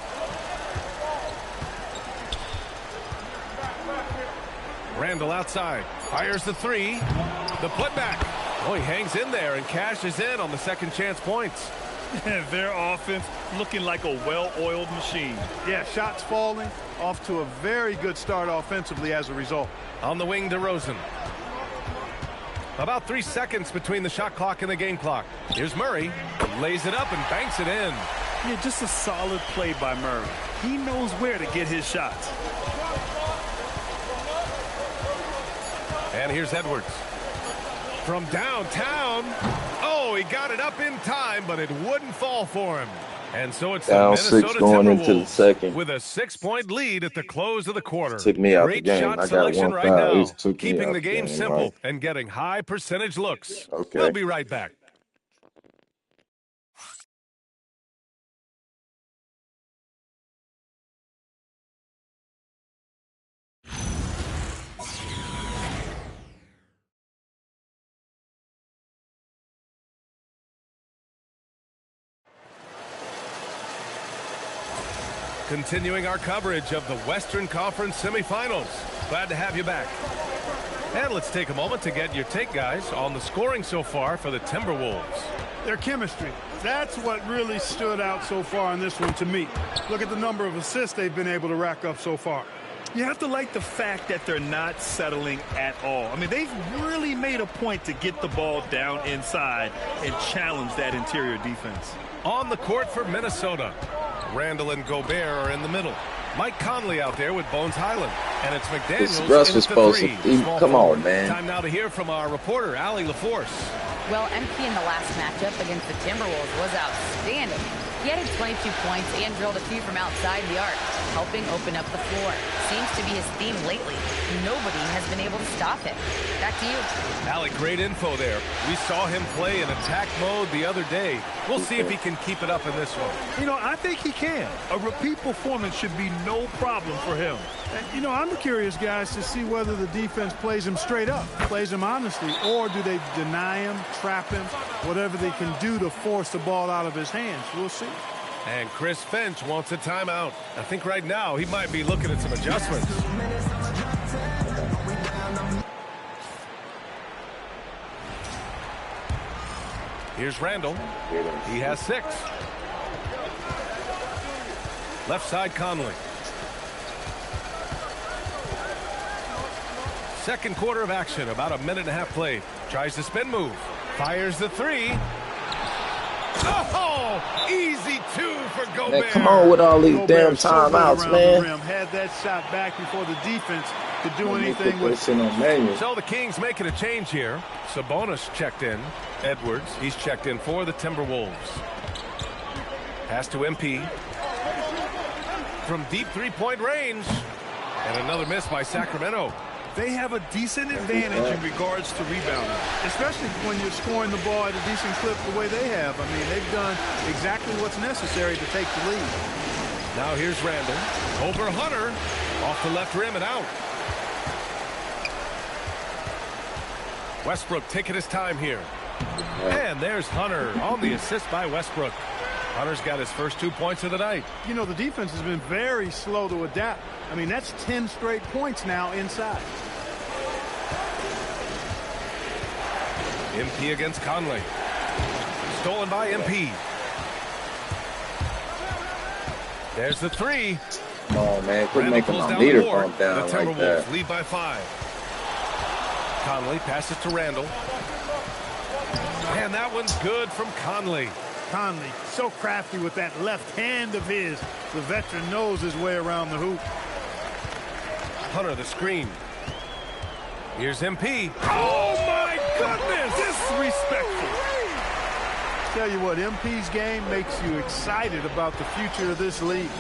Randall outside. Fires the three. The putback. Oh, he hangs in there and cashes in on the second chance points. Their offense looking like a well-oiled machine. Yeah, shots falling, off to a very good start offensively as a result. On the wing, DeRozan. About 3 seconds between the shot clock and the game clock. Here's Murray, lays it up and banks it in. Yeah, just a solid play by Murray. He knows where to get his shots. And here's Edwards. From downtown. Oh, he got it up in time, but it wouldn't fall for him. And so it's down the Minnesota 6 going into the Timberwolves second. with a 6-point lead at the close of the quarter. Took me out Great the game. shot I got selection one right foul. now, It took me keeping out the game game, simple right? and getting high percentage looks. Okay. We'll be right back. Continuing our coverage of the Western Conference semifinals. Glad to have you back. And let's take a moment to get your take, guys, on the scoring so far for the Timberwolves. Their chemistry. That's what really stood out so far in this one to me. Look at the number of assists they've been able to rack up so far. You have to like the fact that they're not settling at all. I mean, they've really made a point to get the ball down inside and challenge that interior defense. On the court for Minnesota, Randall and Gobert are in the middle. Mike Conley out there with Bones Highland. And it's McDaniels Russ in was at the supposed three. to. Come on, man. Time now to hear from our reporter, Allie LaForce. Well, MP in the last matchup against the Timberwolves was outstanding. He had 22 points and drilled a few from outside the arc, helping open up the floor. Seems to be his theme lately. Nobody has been able to stop him. Back to you. Allie, great info there. We saw him play in attack mode the other day. We'll see if he can keep it up in this one. You know, I think he can. A repeat performance should be no problem for him. And, you know, I'm curious, guys, to see whether the defense plays him straight up, plays him honestly, or do they deny him, trap him, whatever they can do to force the ball out of his hands. We'll see. And Chris Finch wants a timeout. I think right now he might be looking at some adjustments. Here's Randall. He has 6. Left side Conley. Second quarter of action, about a minute and a half played. Tries the spin move. Fires the 3. Oh, easy 2 for Gobert. Man, come on with all these damn timeouts, man. Had that shot back before the defense could do anything with it. So the Kings making a change here. Sabonis checked in. Edwards, he's checked in for the Timberwolves. Pass to MP. From deep three-point range. And another miss by Sacramento. They have a decent advantage in regards to rebounding, especially when you're scoring the ball at a decent clip the way they have. I mean, they've done exactly what's necessary to take the lead. Now here's Randall. Over Hunter. Off the left rim and out. Westbrook taking his time here. And there's Hunter on the assist by Westbrook. Hunter's got his first 2 points of the night. You know, the defense has been very slow to adapt. I mean, that's 10 straight points now inside. MP against Conley. Stolen by MP. There's the 3. Oh, man. Quit making my meter bump down the Timberwolves like that. lead by 5. Conley passes to Randall. And that one's good from Conley. Conley, so crafty with that left hand of his. The veteran knows his way around the hoop. Hunter the screen. Here's MP. Oh, my goodness! Disrespectful. Tell you what, MP's game makes you excited about the future of this league.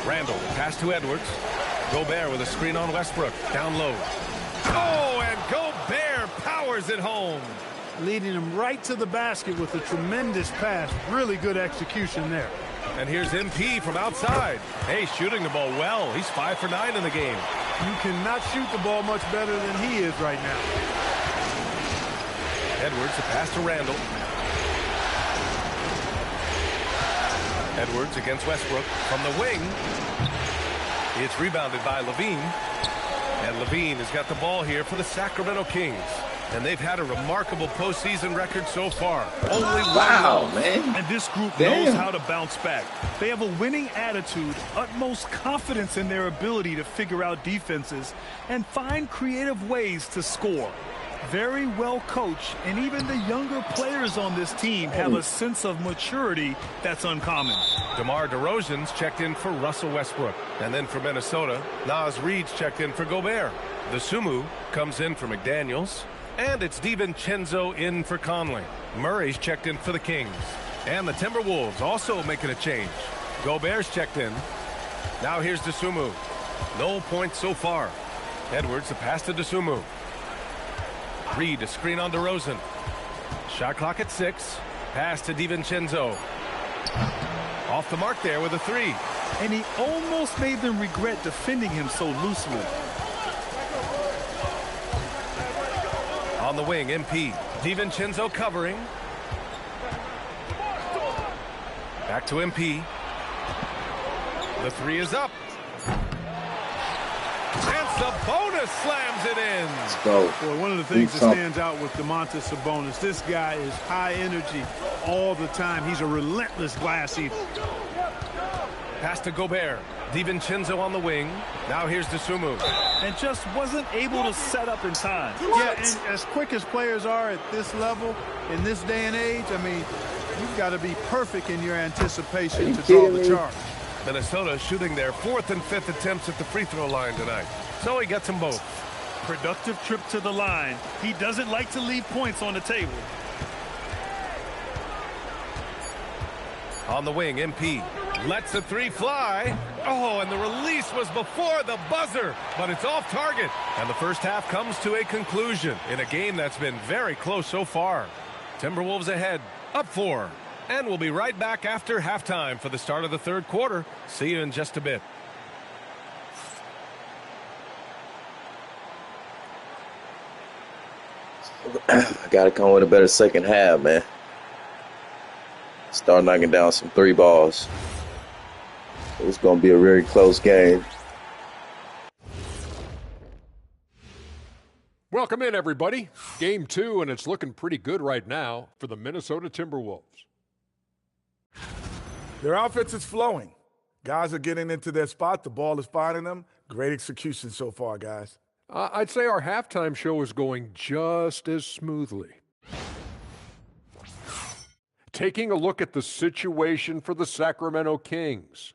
Randall, pass to Edwards. Gobert with a screen on Westbrook. Down low. Oh, and Gobert powers it home. Leading him right to the basket with a tremendous pass. Really good execution there. And here's MP from outside. Hey, shooting the ball well. He's 5 for 9 in the game. You cannot shoot the ball much better than he is right now. Edwards, the pass to Randall. Edwards against Westbrook from the wing. It's rebounded by Levine. And Levine has got the ball here for the Sacramento Kings. and they've had a remarkable postseason record so far. Only one Wow, loss. man. And this group Damn. knows how to bounce back. They have a winning attitude, utmost confidence in their ability to figure out defenses, and find creative ways to score. Very well coached, and even the younger players on this team have a sense of maturity that's uncommon. DeMar DeRozan's checked in for Russell Westbrook. And then for Minnesota, Naz Reid's checked in for Gobert. The Sumu comes in for McDaniels. And it's DiVincenzo in for Conley. Murray's checked in for the Kings. And the Timberwolves also making a change. Gobert's checked in. Now here's DeSumo. No points so far. Edwards, the pass to DeSumo. Reid, a screen on DeRozan. Shot clock at 6. Pass to DiVincenzo. Off the mark there with a 3. And he almost made them regret defending him so loosely. On the wing, MP. DiVincenzo covering. Back to MP. The 3 is up. And Sabonis slams it in. Let's go. Boy, one of the things that stands out with Domantas Sabonis, this guy is high energy all the time. He's a relentless glass eater. Pass to Gobert. DiVincenzo on the wing. Now here's DeSumo. And just wasn't able to set up in time. Yeah, and as quick as players are at this level, in this day and age, I mean, you've got to be perfect in your anticipation to draw the charge. Minnesota shooting their 4th and 5th attempts at the free throw line tonight. So he gets them both. Productive trip to the line. He doesn't like to leave points on the table. On the wing, MP lets the 3 fly. Oh, and the release was before the buzzer, but it's off target. And the first half comes to a conclusion in a game that's been very close so far. Timberwolves ahead, up 4. And we'll be right back after halftime for the start of the 3rd quarter. See you in just a bit. I gotta come with a better second half, man. Start knocking down some 3 balls. It's gonna be a very close game. Welcome in, everybody. Game 2, and it's looking pretty good right now for the Minnesota Timberwolves. Their offense is flowing. Guys are getting into their spot. The ball is finding them. Great execution so far, guys. I'd say our halftime show is going just as smoothly. Taking a look at the situation for the Sacramento Kings.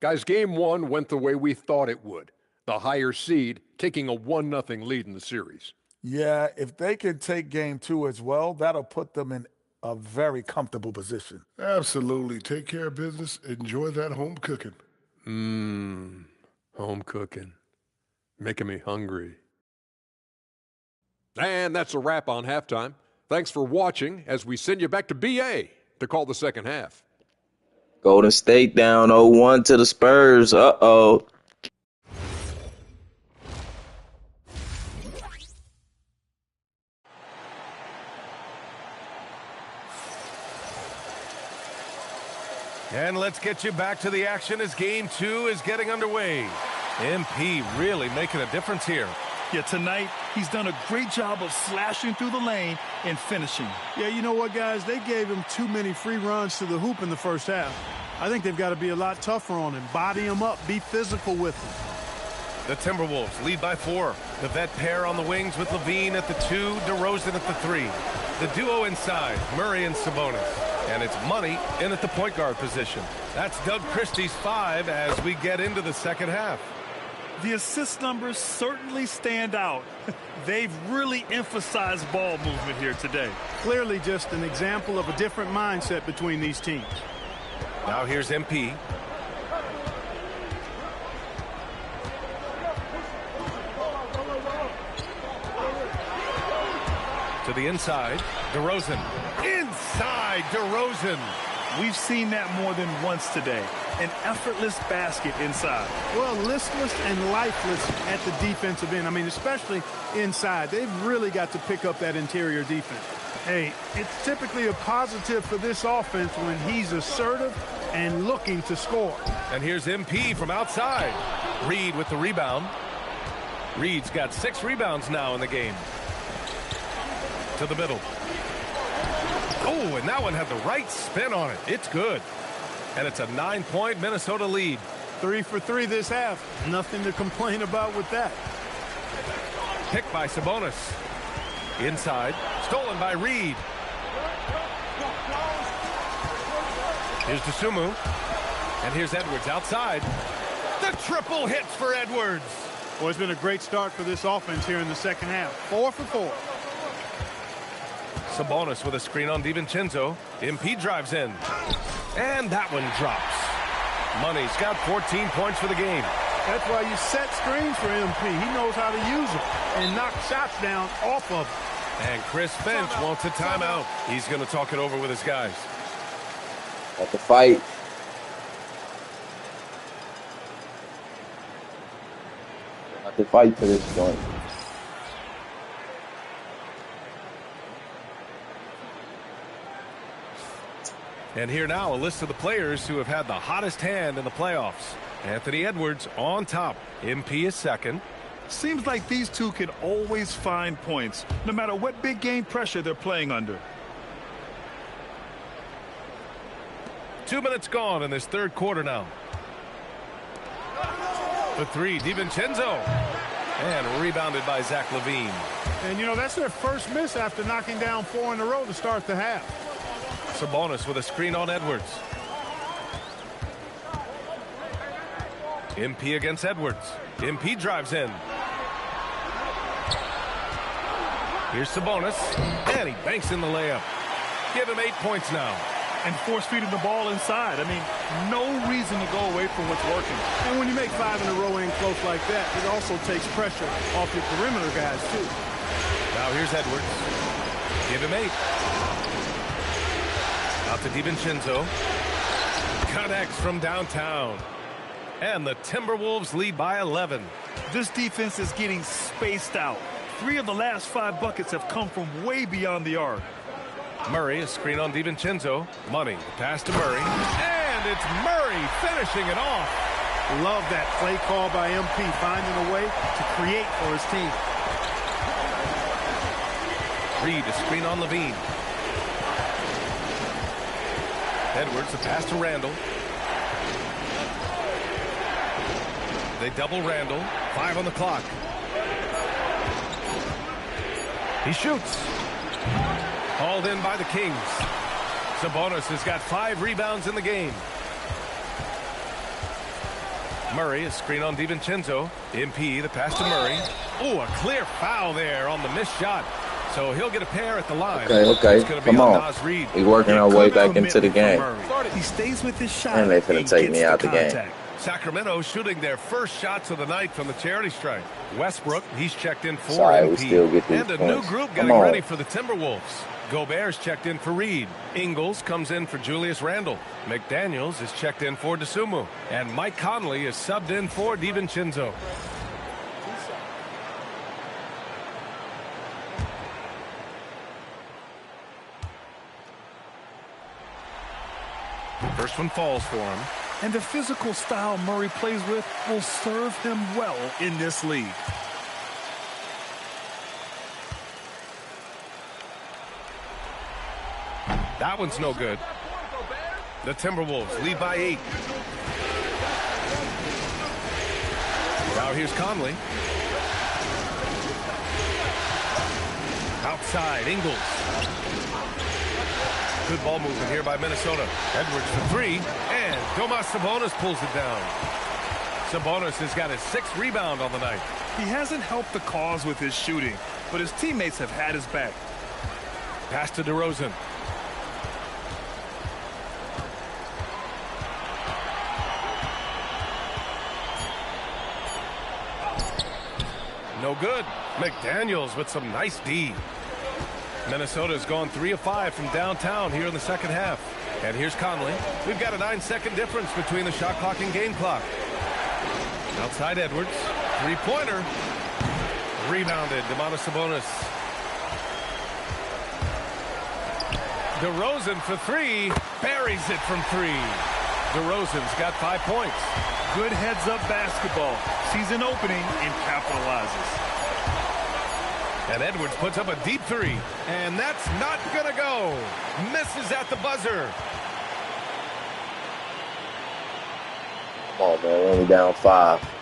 Guys, game 1 went the way we thought it would. The higher seed taking a 1-0 lead in the series. Yeah, if they can take game 2 as well, that'll put them in a very comfortable position. Absolutely. Take care of business. Enjoy that home cooking. Home cooking. Making me hungry. And that's a wrap on halftime. Thanks for watching as we send you back to BA to call the second half. Golden State down 0-1 to the Spurs. Uh-oh. And let's get you back to the action as game 2 is getting underway. MP really making a difference here. Yeah, tonight he's done a great job of slashing through the lane and finishing. Yeah, you know what, guys? They gave him too many free runs to the hoop in the first half. I think they've got to be a lot tougher on him. Body him up. Be physical with him. The Timberwolves lead by 4. The vet pair on the wings with Levine at the 2, DeRozan at the 3. The duo inside, Murray and Sabonis. And it's Money in at the point guard position. That's Doug Christie's 5 as we get into the second half. The assist numbers certainly stand out. They've really emphasized ball movement here today. Clearly just an example of a different mindset between these teams. Now here's MP. To the inside, DeRozan. Inside, DeRozan. We've seen that more than once today. An effortless basket inside. Well, listless and lifeless at the defensive end. I mean, especially inside. They've really got to pick up that interior defense. Hey, it's typically a positive for this offense when he's assertive and looking to score. And here's MP from outside. Reid with the rebound. Reid's got 6 rebounds now in the game. To the middle. Oh, and that one had the right spin on it. It's good. And it's a 9-point Minnesota lead. 3 for 3 this half. Nothing to complain about with that. Picked by Sabonis. Inside. Stolen by Reed. Here's Dosunmu. And here's Edwards outside. The triple hits for Edwards. Well, it's been a great start for this offense here in the second half. 4 for 4. Sabonis with a screen on DiVincenzo. MP drives in. And that one drops. Money's got 14 points for the game. That's why you set screens for MP. He knows how to use them and knock shots down off of them. And Chris Finch wants a timeout. He's going to talk it over with his guys. Got to fight. Got to fight for this joint. And here now, a list of the players who have had the hottest hand in the playoffs. Anthony Edwards on top. MP is second. Seems like these two can always find points, no matter what big game pressure they're playing under. 2 minutes gone in this third quarter now. For three, DiVincenzo. And rebounded by Zach LaVine. And, you know, that's their first miss after knocking down 4 in a row to start the half. Sabonis with a screen on Edwards. MP against Edwards. MP drives in. Here's Sabonis. And he banks in the layup. Give him 8 points now. And force-feeding the ball inside. I mean, no reason to go away from what's working. And when you make 5 in a row in close like that, it also takes pressure off your perimeter guys, too. Now here's Edwards. Give him 8. Out to DiVincenzo. Connects from downtown. And the Timberwolves lead by 11. This defense is getting spaced out. 3 of the last 5 buckets have come from way beyond the arc. Murray, a screen on DiVincenzo. Money, pass to Murray. And it's Murray finishing it off. Love that play call by MP, finding a way to create for his team. Reed, a screen on LaVine. Edwards, a pass to Randall. They double Randall. 5 on the clock. He shoots. Hauled in by the Kings. Sabonis has got 5 rebounds in the game. Murray, a screen on DiVincenzo. MP, the pass to Murray. Oh, a clear foul there on the missed shot. So he'll get a pair at the line. Okay. Come on. We're working our way back into the game. He stays with his shot. And they're going to take me out the game. Sacramento shooting their first shots of the night from the charity strike. Westbrook, he's checked in for Sorry, MP. we still get these And a points. new group getting ready for the Timberwolves. Gobert's checked in for Reed. Ingles comes in for Julius Randle. McDaniels is checked in for Dosunmu. And Mike Conley is subbed in for DiVincenzo. First one falls for him. And the physical style Murray plays with will serve him well in this league. That one's no good. The Timberwolves lead by 8. Now here's Conley. Outside, Ingles. Good ball movement here by Minnesota. Edwards for 3, and Domas Sabonis pulls it down. Sabonis has got his 6th rebound on the night. He hasn't helped the cause with his shooting, but his teammates have had his back. Pass to DeRozan. No good. McDaniels with some nice D. Minnesota's gone 3 of 5 from downtown here in the second half. And here's Conley. We've got a 9-second difference between the shot clock and game clock. Outside Edwards. 3-pointer. Rebounded. Domas Sabonis. DeRozan for 3. Buries it from 3. DeRozan's got 5 points. Good heads-up basketball. Sees an opening and capitalizes. And Edwards puts up a deep three. And that's not going to go. Misses at the buzzer. Come on, man. We're only down 5.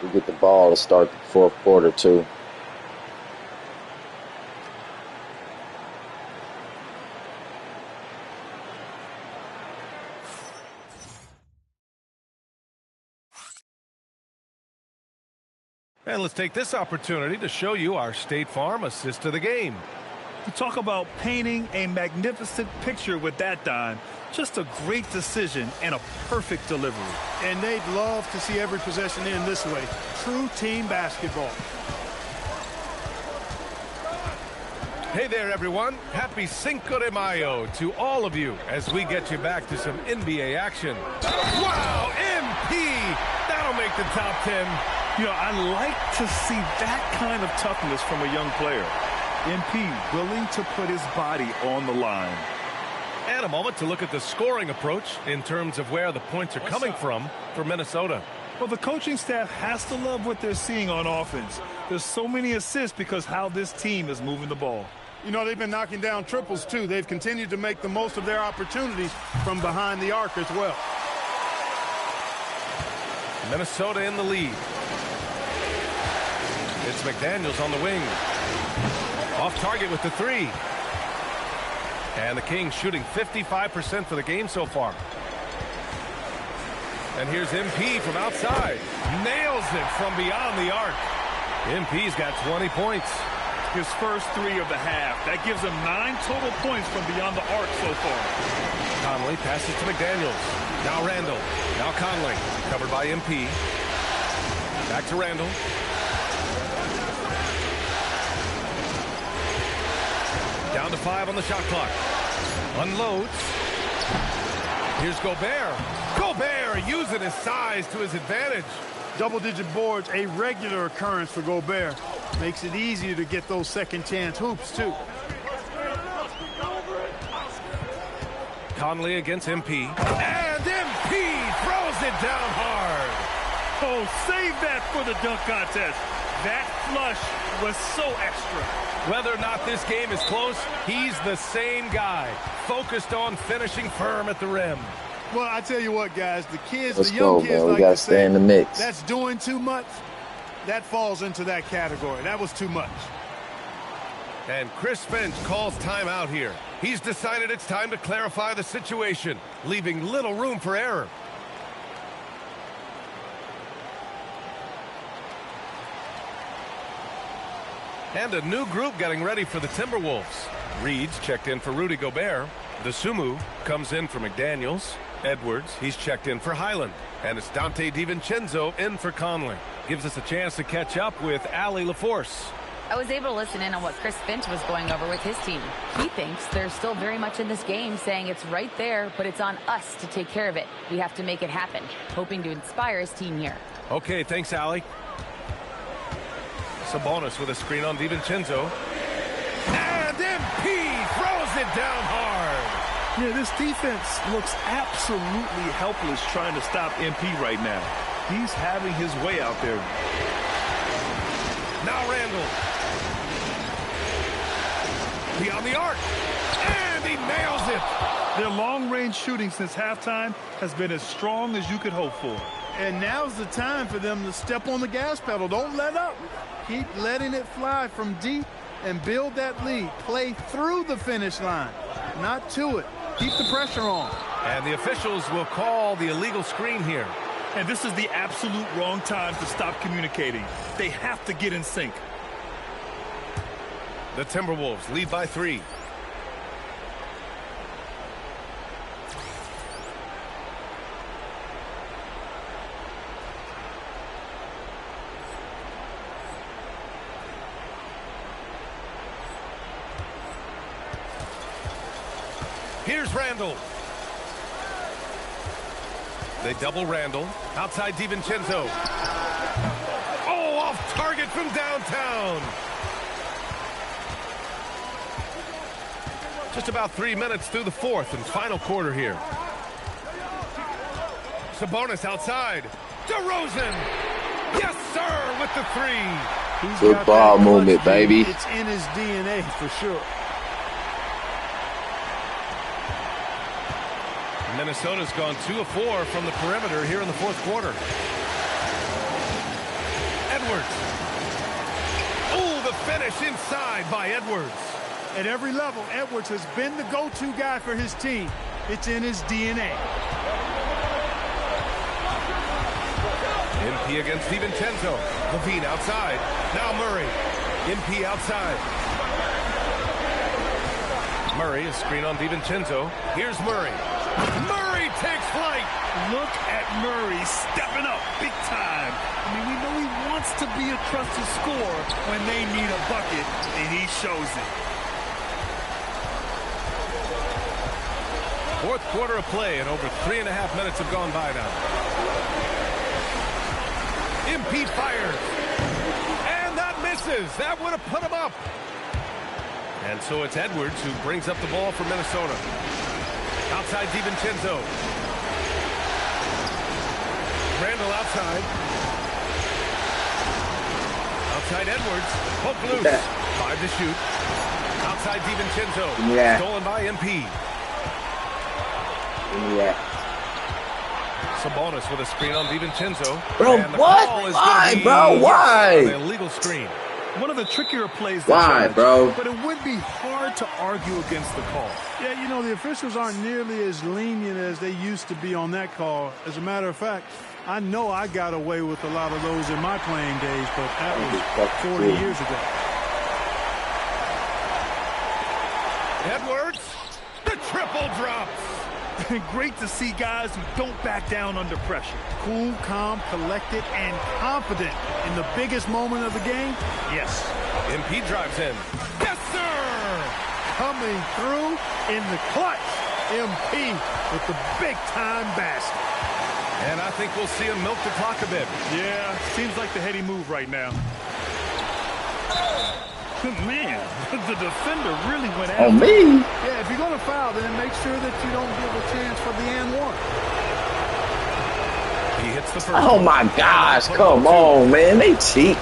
We get the ball to start the fourth quarter, too. And let's take this opportunity to show you our State Farm assist to the game. You talk about painting a magnificent picture with that dime. Just a great decision and a perfect delivery. And they'd love to see every possession end this way. True team basketball. Hey there, everyone. Happy Cinco de Mayo to all of you as we get you back to some NBA action. Wow, MP! That'll make the top 10. You know, I like to see that kind of toughness from a young player. MP willing to put his body on the line. And a moment to look at the scoring approach in terms of where the points are coming from for Minnesota. Well, the coaching staff has to love what they're seeing on offense. There's so many assists because how this team is moving the ball. You know, they've been knocking down triples, too. They've continued to make the most of their opportunities from behind the arc as well. Minnesota in the lead. It's McDaniels on the wing. Off target with the three. And the Kings shooting 55% for the game so far. And here's MP from outside. Nails it from beyond the arc. MP's got 20 points. His first three of the half. That gives him 9 total points from beyond the arc so far. Conley passes to McDaniels. Now Randall. Now Conley. Covered by MP. Back to Randall. Down to 5 on the shot clock. Unloads. Here's Gobert. Gobert using his size to his advantage. Double-digit boards, a regular occurrence for Gobert. Makes it easier to get those second-chance hoops, too. Conley against MP. And MP throws it down hard. Oh, save that for the dunk contest. That flush was so extra. Whether or not this game is close, he's the same guy, focused on finishing firm at the rim. Well, I tell you what, guys, the kids, Let's the young go, kids man. We like gotta to stay say, in the mix. That's doing too much. That falls into that category. That was too much. And Chris Finch calls timeout here. He's decided it's time to clarify the situation, leaving little room for error. And a new group getting ready for the Timberwolves. Reed's checked in for Rudy Gobert. The Sumu comes in for McDaniels. Edwards, he's checked in for Highland. And it's Dante DiVincenzo in for Conley. Gives us a chance to catch up with Allie LaForce. I was able to listen in on what Chris Finch was going over with his team. He thinks they're still very much in this game, saying it's right there, but it's on us to take care of it. We have to make it happen, hoping to inspire his team here. Okay, thanks, Allie. Sabonis with a screen on DiVincenzo. And MP throws it down hard. Yeah, this defense looks absolutely helpless trying to stop MP right now. He's having his way out there. Now Randall. Beyond the arc. And he nails it. Their long-range shooting since halftime has been as strong as you could hope for. And now's the time for them to step on the gas pedal. Don't let up. Keep letting it fly from deep and build that lead. Play through the finish line, not to it. Keep the pressure on. And the officials will call the illegal screen here. And this is the absolute wrong time to stop communicating. They have to get in sync. The Timberwolves lead by 3. Here's Randall. They double Randall. Outside DiVincenzo. Oh, off target from downtown. Just about 3 minutes through the fourth and final quarter here. Sabonis outside. DeRozan. Yes, sir, with the three. Football movement, baby. It's in his DNA for sure. Minnesota's gone 2 of 4 from the perimeter here in the fourth quarter. Edwards. Oh, the finish inside by Edwards. At every level, Edwards has been the go-to guy for his team. It's in his DNA. MP against DiVincenzo. Levine outside. Now Murray. MP outside. Murray is screen on DiVincenzo. Here's Murray. Murray takes flight. Look at Murray stepping up big time. I mean, we know he wants to be a trusted scorer when they need a bucket, and he shows it. Fourth quarter of play, and over 3.5 minutes have gone by now. MP fires. And that misses. That would have put him up. And so it's Edwards who brings up the ball for Minnesota. Outside DiVincenzo. Randall outside. Outside Edwards. Poke loose. 5 to shoot. Outside DiVincenzo. Yeah. Stolen by MP. Yeah. Sabonis with a screen on DiVincenzo. Bro, what? Why, bro? Why? An illegal screen. One of the trickier plays. Why, bro? But it would be hard to argue against the call. Yeah, you know, the officials aren't nearly as lenient as they used to be on that call. As a matter of fact, I know I got away with a lot of those in my playing days, but that was 40 years ago. Edwards, the triple drops. Great to see guys who don't back down under pressure. Cool, calm, collected, and confident in the biggest moment of the game. Yes. MP drives in. Yes, sir! Coming through in the clutch. MP with the big-time basket. And I think we'll see him milk the clock a bit. Yeah, seems like the heady move right now. Man, the defender really went after on me. Yeah, if you're going to foul, then make sure that you don't give a chance for the and one. He hits the first. Oh my gosh, come on, man. They cheat.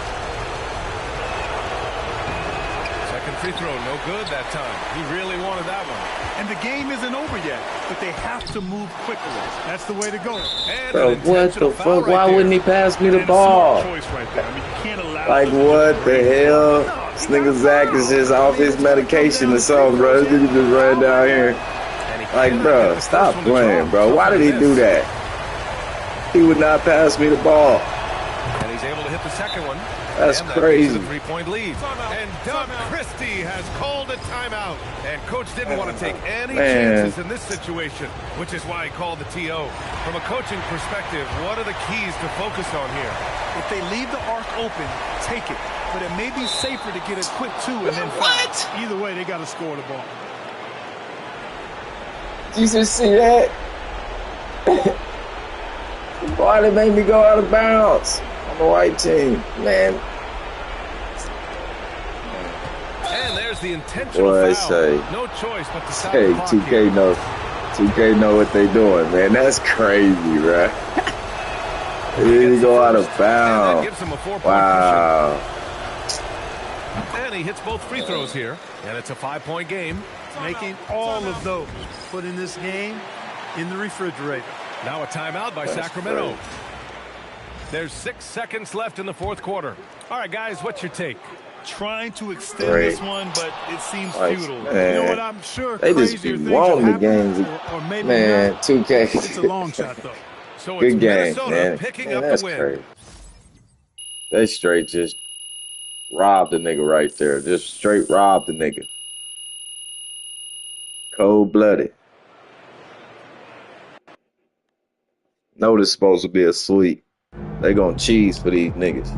Second free throw, no good that time. He really wanted that one. And the game isn't over yet, but they have to move quickly. That's the way to go. And bro, what the fuck? Why wouldn't he pass me the ball? Choice right there. I mean, you can't allow like, what the hell? This nigga Zach is just off his medication or something, bro. This nigga just ran down here. Like, bro, stop playing, bro. Why did he do that? He would not pass me the ball. And he's able to hit the second one. That's crazy. A 3-point lead. And Doug Christie has called a timeout. And coach didn't want to take any chances in this situation, which is why he called the TO. From a coaching perspective, what are the keys to focus on here? If they leave the arc open, take it. But it may be safer to get a quick 2 and then what? Either way, they got to score the ball. Did you just see that? Why they made me go out of bounds on the white team, man? And there's the intentional foul. No choice but to stop the clock 2K knows. 2K know what they doing, man. That's crazy, right? They go out of bounds. Gives him a 4-point wow. And he hits both free throws here, and it's a 5-point game. Making all of those, putting this game in the refrigerator. Now a timeout by Sacramento. There's 6 seconds left in the fourth quarter. All right, guys, what's your take? Trying to extend this one, but it seems futile. Man. You know what? I'm sure they just be wanting the games. Or maybe man, not. 2K. It's a long shot, though. So good it's game, Minnesota man. picking man, up that's the win. crazy. They straight just robbed the nigga right there. Just straight robbed the nigga. Cold-blooded. Know this supposed to be a sweep. They gonna cheese for these niggas.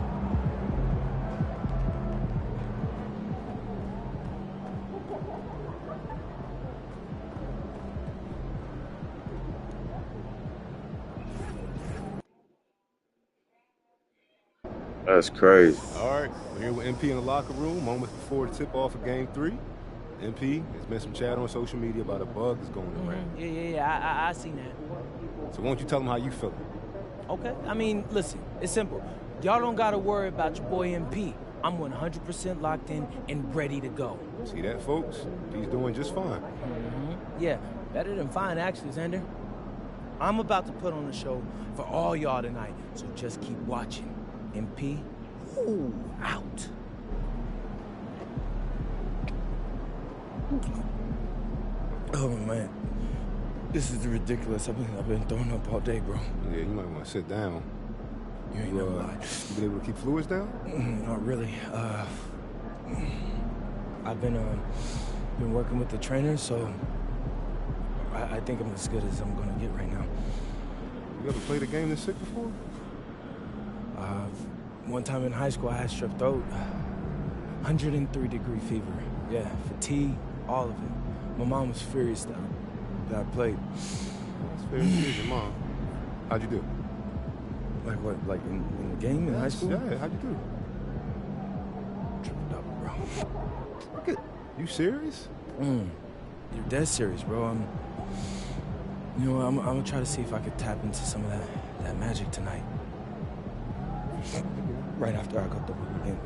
That's crazy. All right, we're here with MP in the locker room, moments before the tip-off of Game 3. MP, there's been some chat on social media about a bug that's going around. Yeah, I seen that. So why don't you tell them how you feel? Okay? I mean, listen, it's simple. Y'all don't got to worry about your boy MP. I'm 100% locked in and ready to go. See that, folks? He's doing just fine. Yeah, better than fine, actually, Xander. I'm about to put on a show for all y'all tonight, so just keep watching. MP, ooh, out. Oh, man. This is ridiculous. I've been throwing up all day, bro. Yeah, you might want to sit down. You ain't never lied. You been able to keep fluids down? Not really. I've been working with the trainer, so I think I'm as good as I'm gonna get right now. You ever played a game this sick before? One time in high school, I had strep throat. 103-degree fever. Yeah, fatigue, all of it. My mom was furious that I played. That's fair to your mom. How'd you do? Like what? Like in the game in high school? Yeah, how'd you do? Tripped up, bro. Look at you serious? You're dead serious, bro. You know, I'm gonna try to see if I could tap into some of that magic tonight. Right after I got the weekend.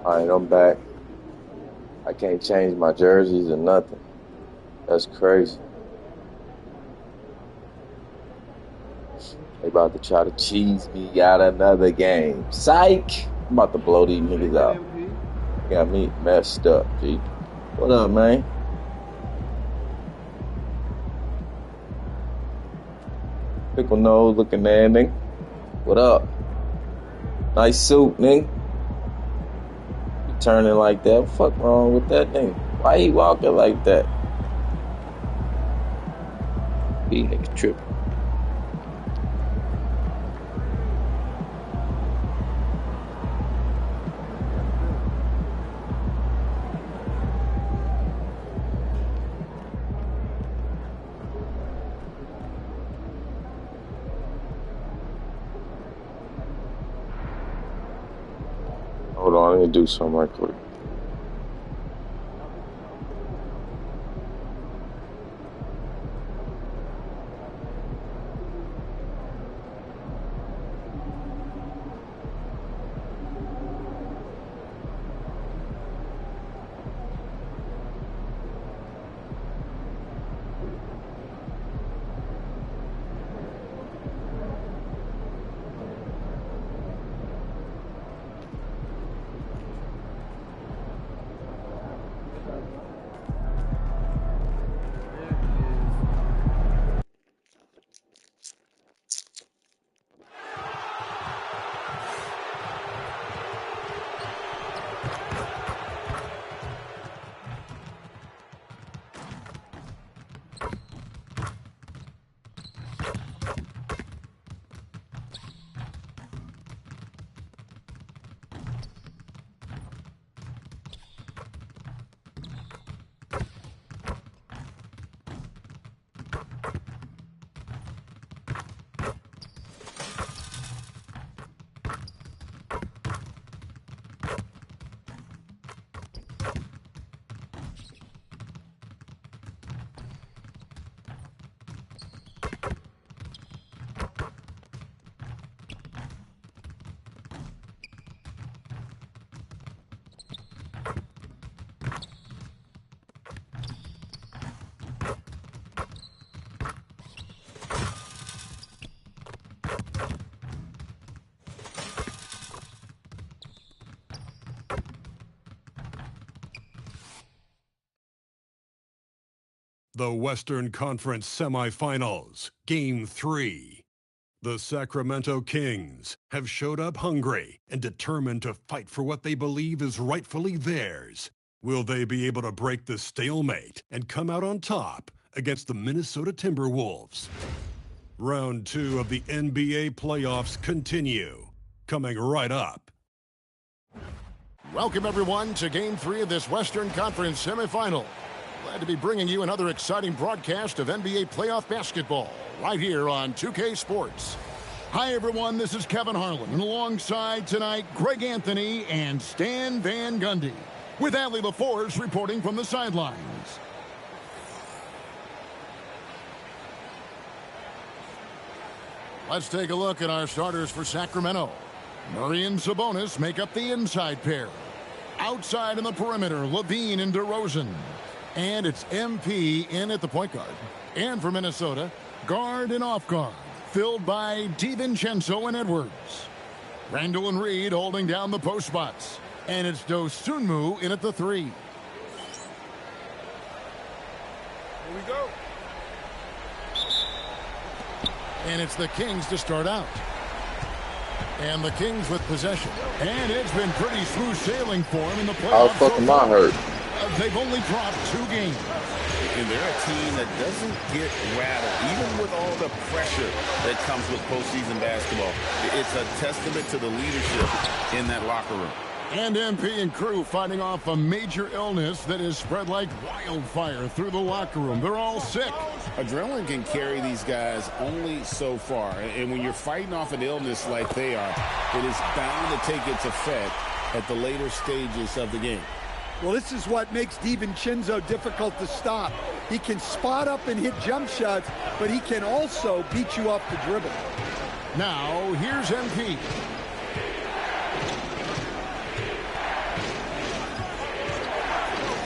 All right, I'm back. I can't change my jerseys or nothing. That's crazy. They about to try to cheese me out another game. Psych! I'm about to blow these niggas out. Got me messed up, G. What up, man? Pickle nose looking at nigga. What up? Nice suit, nigga. You turning like that? What the fuck wrong with that nigga? Why he walking like that? These niggas tripping. Hold on, let me do something right quick. The Western Conference Semifinals, Game 3. The Sacramento Kings have showed up hungry and determined to fight for what they believe is rightfully theirs. Will they be able to break the stalemate and come out on top against the Minnesota Timberwolves? Round 2 of the NBA playoffs continue, coming right up. Welcome, everyone, to Game 3 of this Western Conference semifinal. Glad to be bringing you another exciting broadcast of NBA playoff basketball right here on 2K Sports. Hi, everyone. This is Kevin Harlan, and alongside tonight, Greg Anthony and Stan Van Gundy, with Allie LaForce reporting from the sidelines. Let's take a look at our starters for Sacramento. Murray and Sabonis make up the inside pair. Outside in the perimeter, Levine and DeRozan. And it's MP in at the point guard. And for Minnesota, guard and off guard, filled by DiVincenzo and Edwards. Randall and Reed holding down the post spots. And it's Dosunmu in at the 3. Here we go. And it's the Kings to start out. And the Kings with possession. And it's been pretty smooth sailing for them in the playoffs. How fucking am I hurt? They've only dropped 2 games. And they're a team that doesn't get rattled, even with all the pressure that comes with postseason basketball. It's a testament to the leadership in that locker room. And MP and crew fighting off a major illness that has spread like wildfire through the locker room. They're all sick. Adrenaline can carry these guys only so far. And when you're fighting off an illness like they are, it is bound to take its effect at the later stages of the game. Well, this is what makes DiVincenzo difficult to stop. He can spot up and hit jump shots, but he can also beat you off the dribble. Now, here's MP.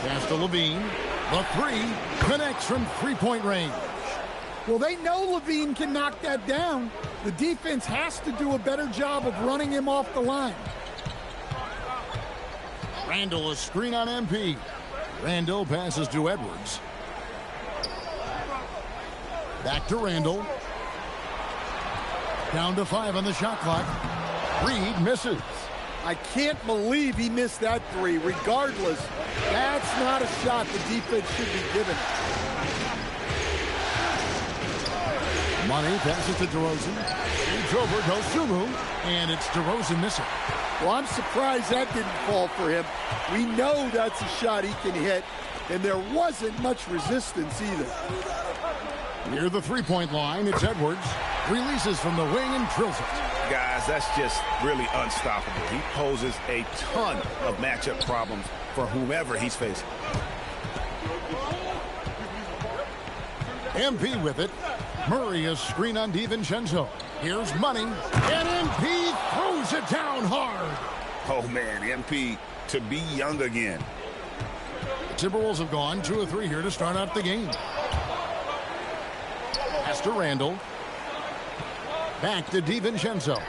Pass to Levine. The 3 connects from three-point range. Well, they know Levine can knock that down. The defense has to do a better job of running him off the line. Randall, a screen on MP. Randall passes to Edwards. Back to Randall. Down to 5 on the shot clock. Reed misses. I can't believe he missed that 3. Regardless, that's not a shot the defense should be given. Money passes to DeRozan. Shoots over Dosunmu, and it's DeRozan missing. Well, I'm surprised that didn't fall for him. We know that's a shot he can hit, and there wasn't much resistance either. Near the three-point line, it's Edwards. Releases from the wing and drills it. Guys, that's just really unstoppable. He poses a ton of matchup problems for whomever he's facing. MP with it. Murray a screen on DiVincenzo. Here's Money, and MP throws it down hard. Oh, man, MP to be young again. The Timberwolves have gone 2 of 3 here to start out the game. Pass to Randall. Back to DiVincenzo.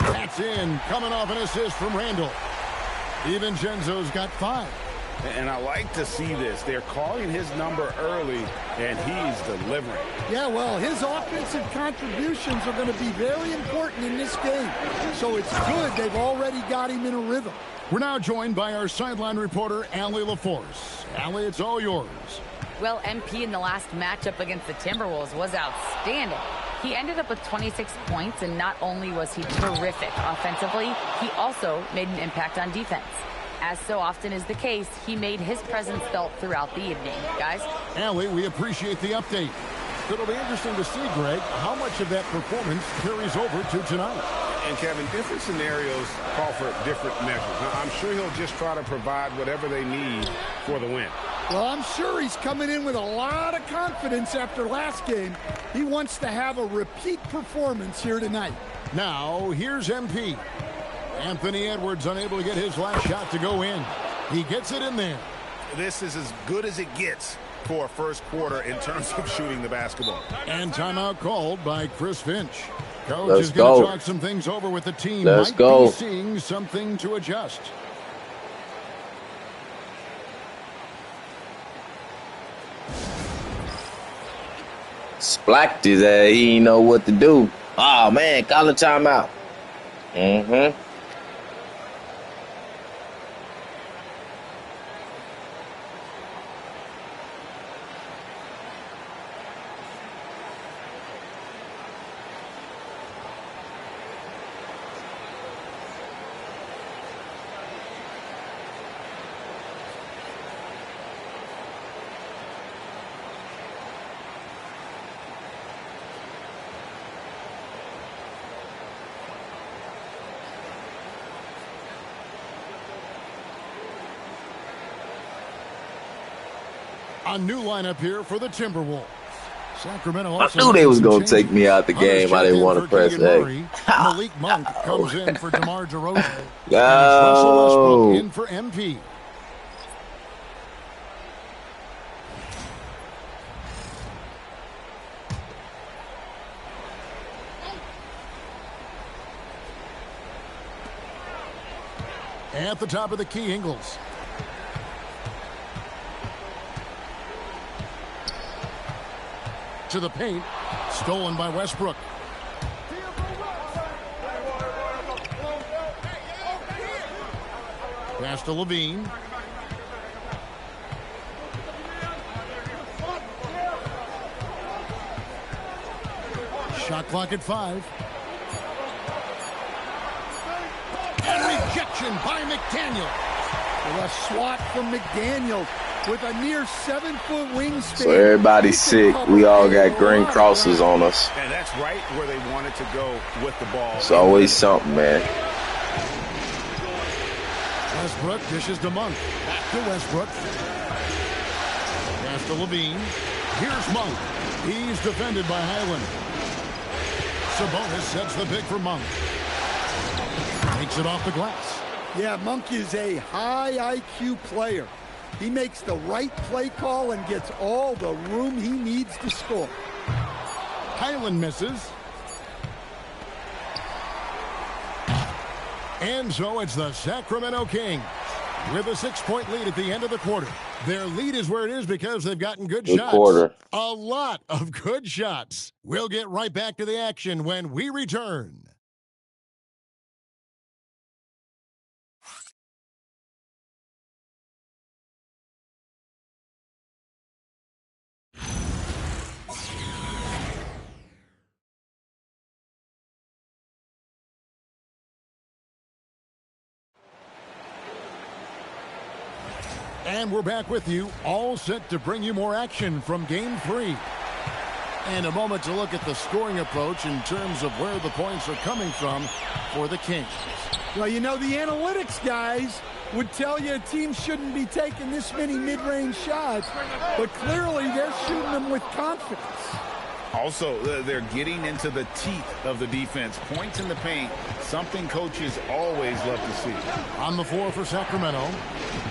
That's in, coming off an assist from Randall. DiVincenzo's got 5. And I like to see this. They're calling his number early, and he's delivering. Yeah, well, his offensive contributions are going to be very important in this game. So it's good they've already got him in a rhythm. We're now joined by our sideline reporter, Allie LaForce. Allie, it's all yours. Well, MP in the last matchup against the Timberwolves was outstanding. He ended up with 26 points, and not only was he terrific offensively, he also made an impact on defense. As so often is the case, he made his presence felt throughout the evening. Guys? Allie, we appreciate the update. It'll be interesting to see, Greg, how much of that performance carries over to tonight. And, Kevin, different scenarios call for different measures. I'm sure he'll just try to provide whatever they need for the win. Well, I'm sure he's coming in with a lot of confidence after last game. He wants to have a repeat performance here tonight. Now, here's MP. Anthony Edwards unable to get his last shot to go in. He gets it in there. This is as good as it gets for a first quarter in terms of shooting the basketball. And timeout called by Chris Finch. Coach Let's is going to go. talk some things over with the team. Let's Might go. be seeing something to adjust. Splacked his ass. He didn't know what to do. Oh, man, call a timeout. Mm-hmm. A new lineup here for the Timberwolves. Sacramento. I knew they was going to take me out the game. I didn't want to press A. Malik Monk comes in for DeMar DeRozan. Go. And Russell Westbrook in for MP. At the top of the key, Ingles. To the paint, stolen by Westbrook. Pass to Levine. Shot clock at 5. And rejection by McDaniel. A swat from McDaniel with a near 7-foot wingspan. So everybody's sick. We all got green crosses on us. And that's right where they wanted to go with the ball. It's always something, man. Westbrook dishes to Monk. Back to Westbrook. Pass to Levine. Here's Monk. He's defended by Highland. Sabonis sets the pick for Monk. Takes it off the glass. Yeah, Monk is a high IQ player. He makes the right play call and gets all the room he needs to score. Highland misses. And so it's the Sacramento Kings with a 6-point lead at the end of the quarter. Their lead is where it is because they've gotten good shots. Quarter. A lot of good shots. We'll get right back to the action when we return. And we're back with you, all set to bring you more action from Game 3. And a moment to look at the scoring approach in terms of where the points are coming from for the Kings. Well, you know, the analytics guys would tell you a team shouldn't be taking this many mid-range shots, but clearly they're shooting them with confidence. Also, they're getting into the teeth of the defense. Points in the paint, something coaches always love to see. On the floor for Sacramento,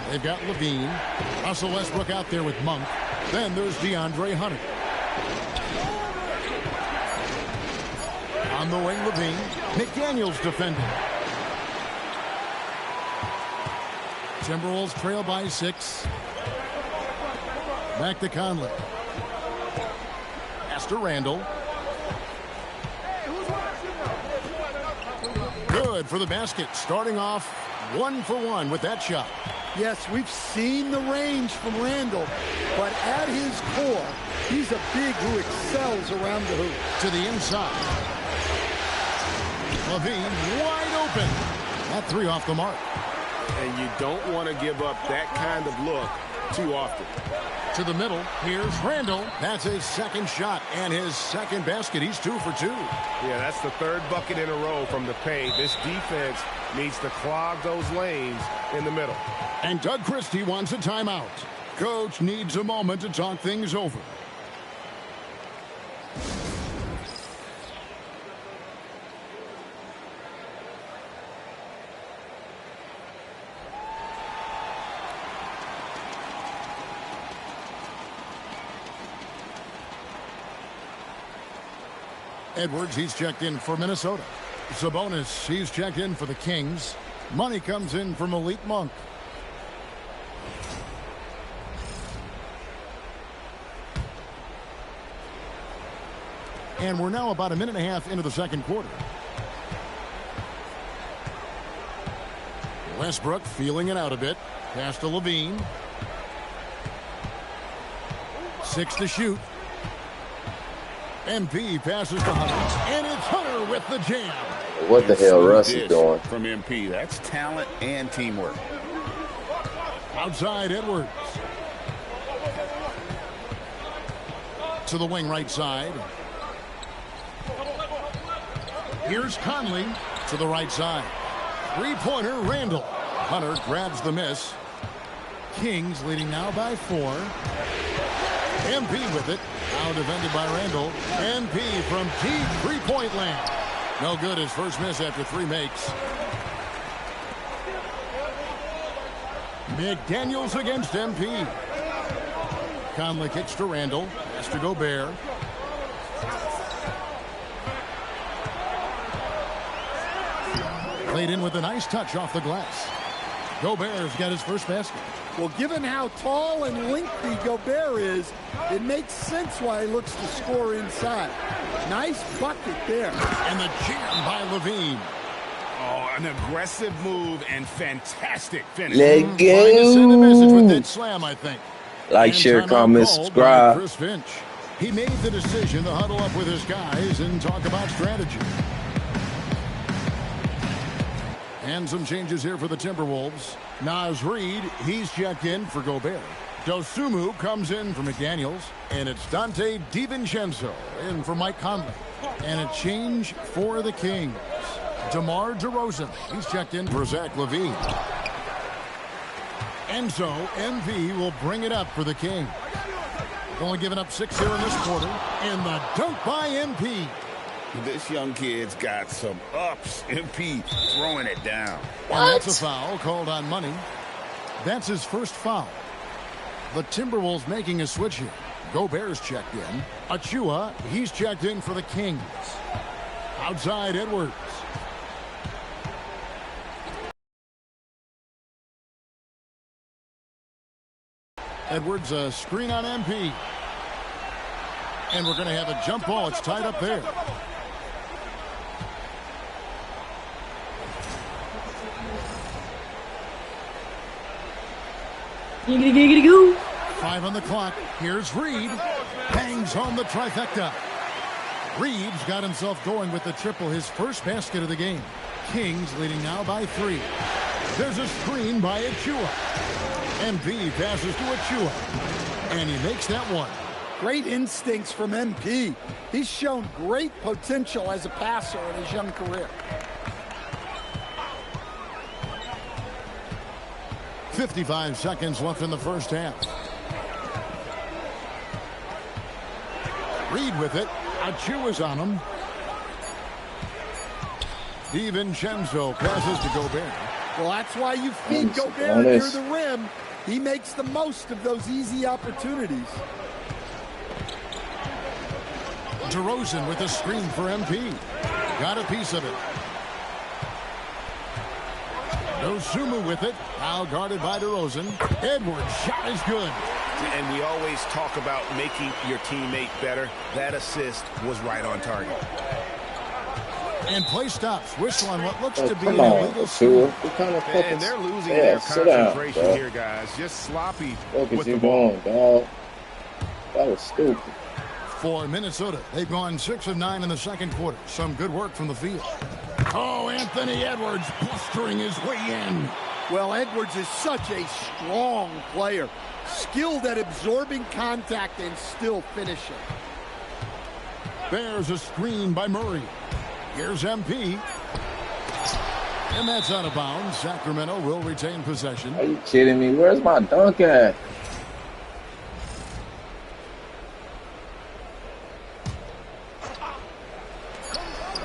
they've got Levine. Russell Westbrook out there with Monk. Then there's DeAndre Hunter. On the wing, Levine. McDaniel's defending. Timberwolves trail by 6. Back to Conley. Pass to Randall. Good for the basket. Starting off 1 for 1 with that shot. Yes, we've seen the range from Randall, but at his core, he's a big who excels around the hoop. To the inside. Levine wide open. That 3 off the mark. And you don't want to give up that kind of look too often. To the middle, here's Randall. That's his second shot and his second basket. He's 2 for 2. Yeah, that's the 3rd bucket in a row from the paint. This defense needs to clog those lanes in the middle. And Doug Christie wants a timeout. Coach needs a moment to talk things over. Edwards, he's checked in for Minnesota. Sabonis, he's checked in for the Kings. Money comes in for Malik Monk. And we're now about a minute and a half into the second quarter. Westbrook feeling it out a bit. Pass to Levine. 6 to shoot. MP passes to Hunter. And it's Hunter with the jam. What the hell Russ is doing? From MP. That's talent and teamwork. Outside Edwards. To the wing right side. Here's Conley to the right side. Three-pointer, Randall. Hunter grabs the miss. Kings leading now by 4. MP with it. Now defended by Randall. MP from deep three-point land. No good. His first miss after 3 makes. McDaniels against MP. Conley kicks to Randall. Has to Gobert. Played in with a nice touch off the glass. Gobert's got his first basket. Well, given how tall and lengthy Gobert is, it makes sense why he looks to score inside. Nice bucket there. And the jam by Levine. Oh, an aggressive move and fantastic finish. Let Trying to send a message with that go. slam, I think. Like, share, comment, subscribe. Chris Finch. He made the decision to huddle up with his guys and talk about strategy. And some changes here for the Timberwolves. Naz Reid, he's checked in for Gobert. Dosumu comes in for McDaniels. And it's Dante DiVincenzo in for Mike Conley. And a change for the Kings. DeMar DeRozan, he's checked in for Zach LaVine. And so MP will bring it up for the Kings. Only giving up 6 here in this quarter. And the dunk by MP. This young kid's got some ups. MP throwing it down. And that's a foul called on Money. That's his first foul. The Timberwolves making a switch here. Gobert's checked in. Achua, he's checked in for the Kings. Outside Edwards. Edwards, a screen on MP. And we're going to have a jump ball. It's tied up there. Giggity-giggity-goo. 5 on the clock. Here's Reed. Hangs home the trifecta. Reed's got himself going with the triple, his first basket of the game. Kings leading now by 3. There's a screen by Achua. MP passes to Achua. And he makes that one. Great instincts from MP. He's shown great potential as a passer in his young career. 55 seconds left in the first half. Reed with it. Achua's on him. DiVincenzo passes to Gobert. Well, that's why you feed Gobert near the rim. He makes the most of those easy opportunities. DeRozan with a screen for MP. Got a piece of it. Dosumu with it. Now guarded by DeRozan. Edwards' shot is good. And we always talk about making your teammate better. That assist was right on target. And play stops. Whistle on what looks to be come an on, illegal Achua. What kind of And they're losing their concentration here, guys. Just sloppy What with is the you ball. doing, dog? That was stupid. For Minnesota, they've gone 6 of 9 in the second quarter. Some good work from the field. Oh, Anthony Edwards blustering his way in. Well, Edwards is such a strong player. Skilled at absorbing contact and still finishing. There's a screen by Murray. Here's MP. And that's out of bounds. Sacramento will retain possession. Are you kidding me? Where's my dunk at?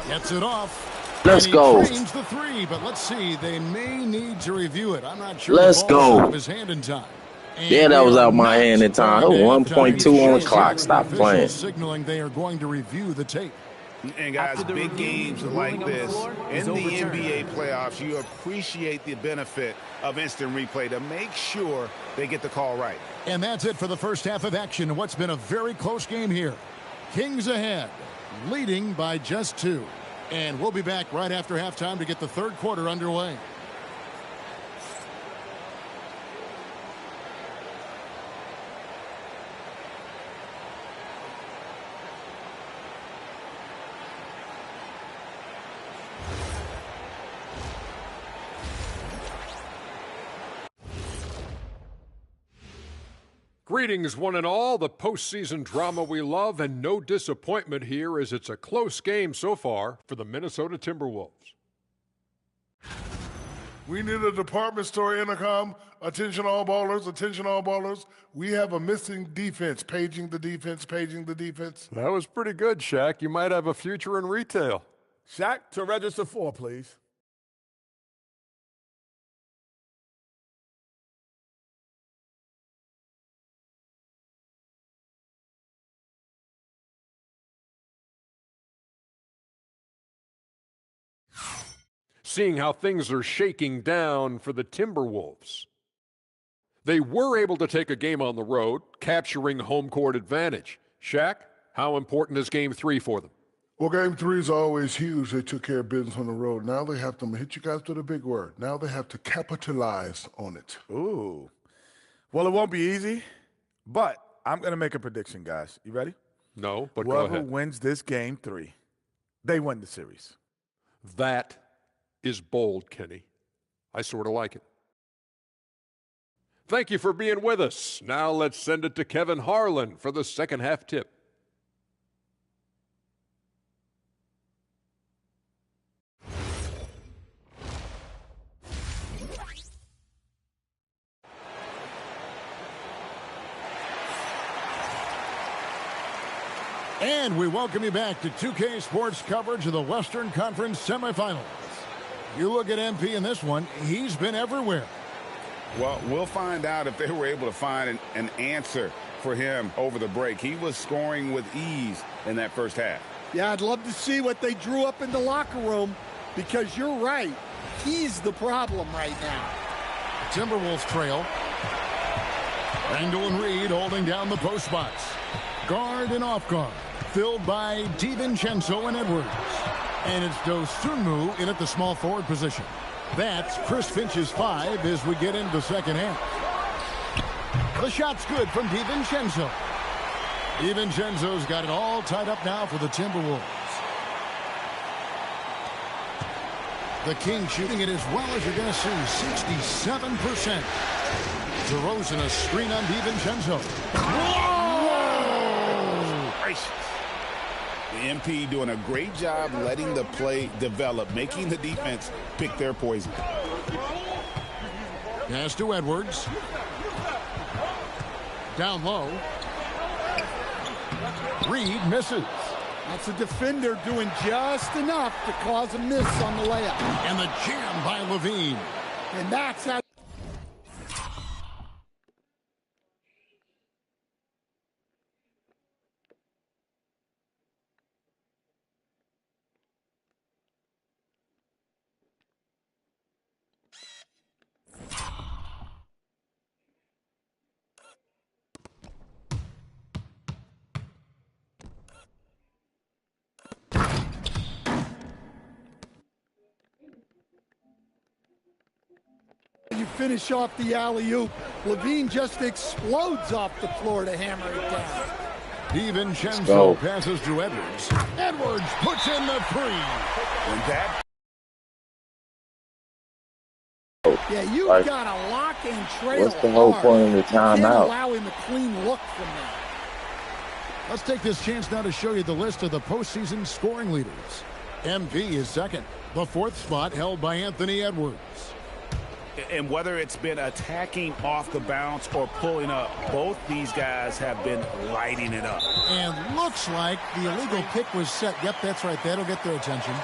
Gets it off. Let's go. Change the 3, but let's see. They may need to review it. I'm not sure. Let's the ball go. out of his hand in time. And Yeah, that was out my hand in time. It was 1.2 on the clock. Stop Officials playing. signaling they are going to review the tape. And guys, big games like this in the NBA playoffs, you appreciate the benefit of instant replay to make sure they get the call right. And that's it for the first half of action. What's been a very close game here. Kings ahead leading by just 2. And we'll be back right after halftime to get the third quarter underway. Greetings, one and all. The postseason drama we love, and no disappointment here as it's a close game so far for the Minnesota Timberwolves. We need a department store intercom. Attention all ballers, attention all ballers. We have a missing defense. Paging the defense, paging the defense. That was pretty good, Shaq. You might have a future in retail. Shaq, to register 4, please. Seeing how things are shaking down for the Timberwolves. They were able to take a game on the road, capturing home court advantage. Shaq, how important is Game 3 for them? Well, Game 3 is always huge. They took care of business on the road. Now they have to hit you guys with a big word. Now they have to capitalize on it. Ooh. Well, it won't be easy, but I'm going to make a prediction, guys. You ready? No, but go Whoever ahead. wins this Game 3, they win the series. That is bold, Kenny. I sort of like it. Thank you for being with us. Now let's send it to Kevin Harlan for the second half tip. And we welcome you back to 2K Sports coverage of the Western Conference semifinals. You look at MP in this one, he's been everywhere. Well, we'll find out if they were able to find an answer for him over the break. He was scoring with ease in that first half. Yeah, I'd love to see what they drew up in the locker room, because you're right. He's the problem right now. Timberwolves trail. Randall and Reed holding down the post spots. Guard and off guard, filled by DiVincenzo and Edwards. And it's Dosunmu in at the small forward position. That's Chris Finch's 5 as we get into the second half. The shot's good from DiVincenzo. DiVincenzo's got it all tied up now for the Timberwolves. The Kings shooting it as well as you're going to see, 67%. DeRozan a screen on DiVincenzo. The MP doing a great job letting the play develop, making the defense pick their poison. Pass to Edwards. Down low. Reed misses. That's a defender doing just enough to cause a miss on the layup. And the jam by Levine. And that's how. You finish off the alley-oop. Levine just explodes off the floor to hammer it down. DiVincenzo passes to Edwards. Edwards puts in the 3. And that. Yeah, you've got to lock and trail. What's the whole point of the timeout? Can't allow him a clean look from that. Let's take this chance now to show you the list of the postseason scoring leaders. MP is second. The 4th spot held by Anthony Edwards. And whether it's been attacking off the bounce or pulling up, both these guys have been lighting it up. And looks like the illegal pick was set. Yep, that's right. That'll get their attention.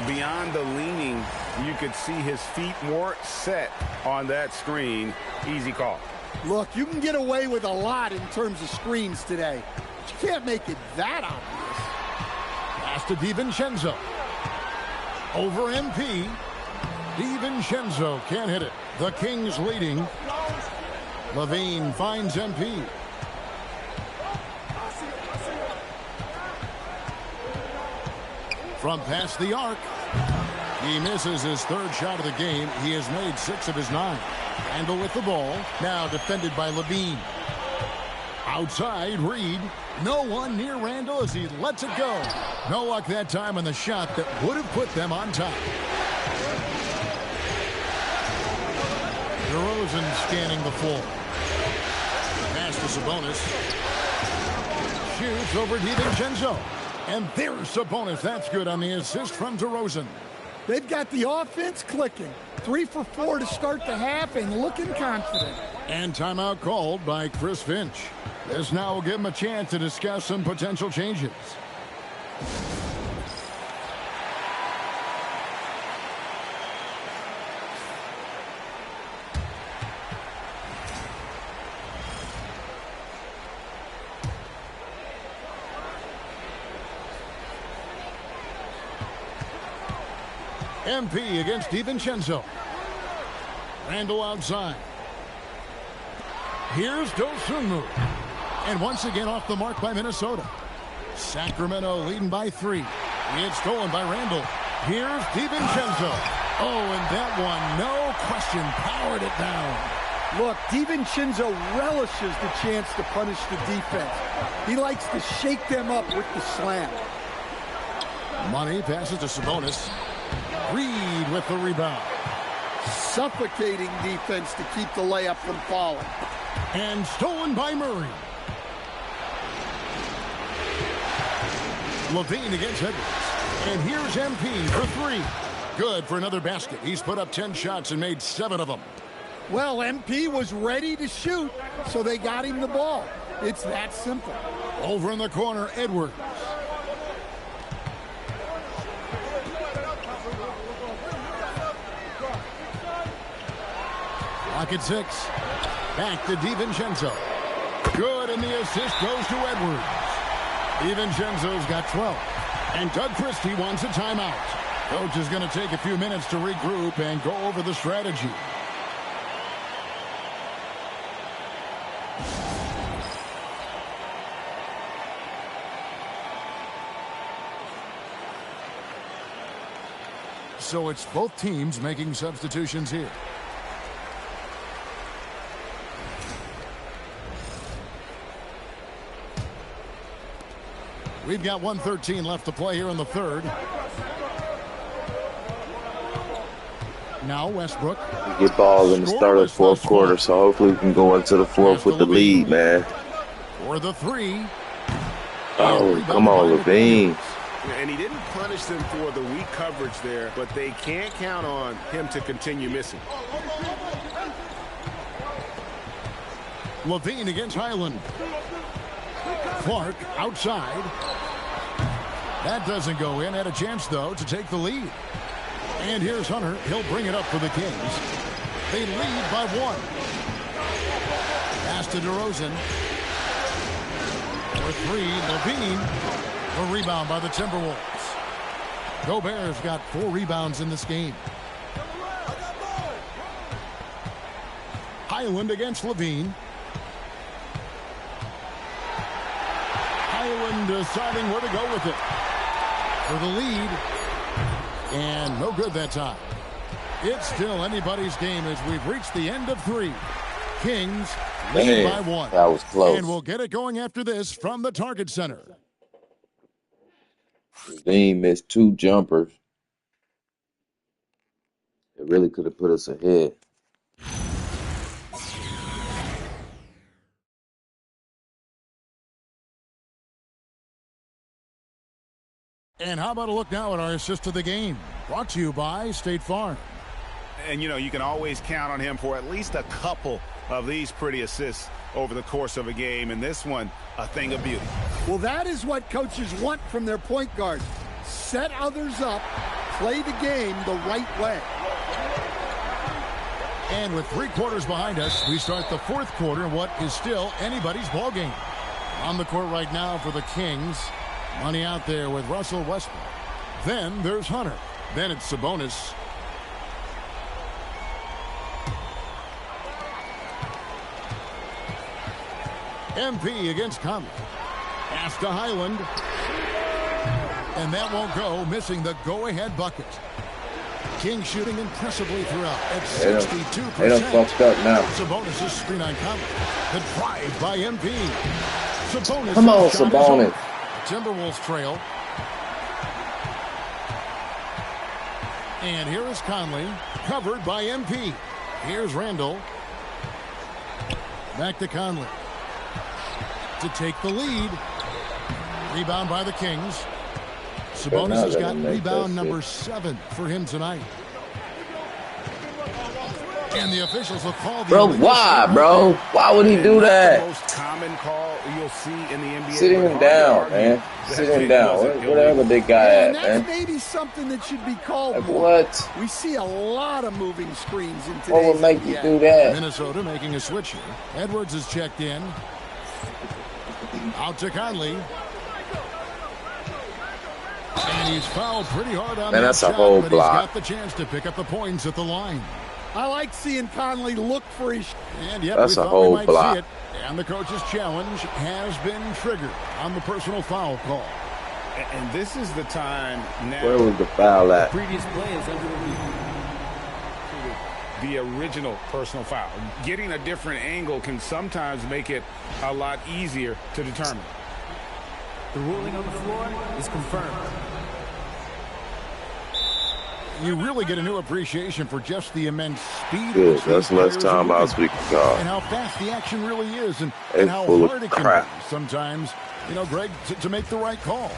Beyond the leaning, you could see his feet more set on that screen. Easy call. Look, you can get away with a lot in terms of screens today. But you can't make it that obvious. Pass to DiVincenzo. Over MP. DiVincenzo can't hit it. The Kings leading. Levine finds MP. From past the arc. He misses his third shot of the game. He has made 6 of his 9. Randall with the ball. Now defended by Levine. Outside, Reed. No one near Randall as he lets it go. No luck that time on the shot that would have put them on top. DeRozan scanning the floor. Pass to Sabonis. Shoots over DiVincenzo. And there's Sabonis. That's good on the assist from DeRozan. They've got the offense clicking. 3 for 4 to start the half and looking confident. And timeout called by Chris Finch. This now will give him a chance to discuss some potential changes. MP against DiVincenzo. Randall outside. Here's Dosunmu. And once again off the mark by Minnesota. Sacramento leading by 3. It's stolen by Randall. Here's DiVincenzo. Oh, and that one, no question, powered it down. Look, DiVincenzo relishes the chance to punish the defense. He likes to shake them up with the slam. Money passes to Sabonis. Reed with the rebound. Suffocating defense to keep the layup from falling. And stolen by Murray. Levine against Edwards. And here's MP for 3. Good for another basket. He's put up 10 shots and made 7 of them. Well, MP was ready to shoot, so they got him the ball. It's that simple. Over in the corner, Edwards. Lock at 6. Back to DiVincenzo. Good, and the assist goes to Edwards. DiVincenzo's got 12. And Doug Christie wants a timeout. Coach is going to take a few minutes to regroup and go over the strategy. So it's both teams making substitutions here. We've got 1:13 left to play here in the third. Now Westbrook. We get ball in the start of the fourth quarter, so hopefully we can go into the fourth with the lead, man. For the 3. Oh, come on, Levine. And he didn't punish them for the weak coverage there, but they can't count on him to continue missing. Levine against Highland. Clark outside. That doesn't go in. Had a chance, though, to take the lead. And here's Hunter. He'll bring it up for the Kings. They lead by 1. Pass to DeRozan. For 3, Levine. A rebound by the Timberwolves. Gobert's got 4 rebounds in this game. Highland against Levine. Highland deciding where to go with it. For the lead. And no good that time. It's still anybody's game as we've reached the end of 3. Kings lead by 1. That was close. And we'll get it going after this from the Target Center. Levine missed 2 jumpers. It really could have put us ahead. And how about a look now at our assist of the game? Brought to you by State Farm. And, you know, you can always count on him for at least a couple of these pretty assists over the course of a game. And this one, a thing of beauty. Well, that is what coaches want from their point guards. Set others up, play the game the right way. And with 3 quarters behind us, we start the 4th quarter in what is still anybody's ball game. On the court right now for the Kings. Money out there with Russell Westbrook. Then there's Hunter. Then it's Sabonis. MP against Conley. Pass to Highland. And that won't go, missing the go-ahead bucket. King shooting impressively throughout at 62%. They done fucked up now. Sabonis' screen on Conley. The drive by MP. Sabonis. Come on, Sabonis. Timberwolves trail. And here is Conley, covered by MP. Here's Randall. Back to Conley. To take the lead. Rebound by the Kings. Sabonis has got rebound number 7 for him tonight. And the officials will call the... Bro, why, bro? Why would he do that? The most common call you'll see in the NBA. Sit him down, man. Sit him down. Where the other big guy at, man? That's maybe something that should be called. Like what? We see a lot of moving screens in today's What would make you do that? Minnesota making a switch here. Edwards is checked in. Out to Conley. And he's fouled pretty hard on that that's a shot, whole but block. He's got the chance to pick up the points at the line. I like seeing Conley look for his... And yet That's we a thought whole we might block. see it. And the coach's challenge has been triggered on the personal foul call. And this is the time now. Where was the foul at? Previous play is under review. The original personal foul. Getting a different angle can sometimes make it a lot easier to determine. The ruling on the floor is confirmed. You really get a new appreciation for just the immense speed. Good. That's less timeouts we can call. And how fast the action really is, and how full of hard it can crap. be sometimes, you know, Greg, to make the right call.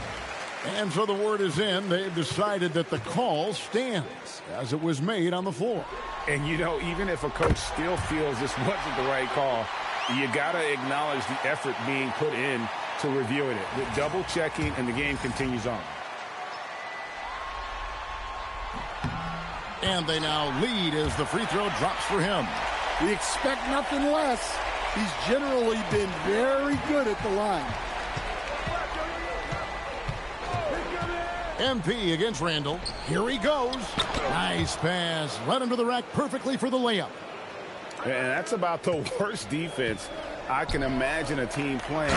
And so the word is in. They've decided that the call stands as it was made on the floor. And, you know, even if a coach still feels this wasn't the right call, you got to acknowledge the effort being put in to reviewing it. With double checking, and the game continues on. And they now lead as the free throw drops for him. We expect nothing less. He's generally been very good at the line. MP against Randall. Here he goes. Nice pass. Led him to the rack perfectly for the layup. And that's about the worst defense I can imagine a team playing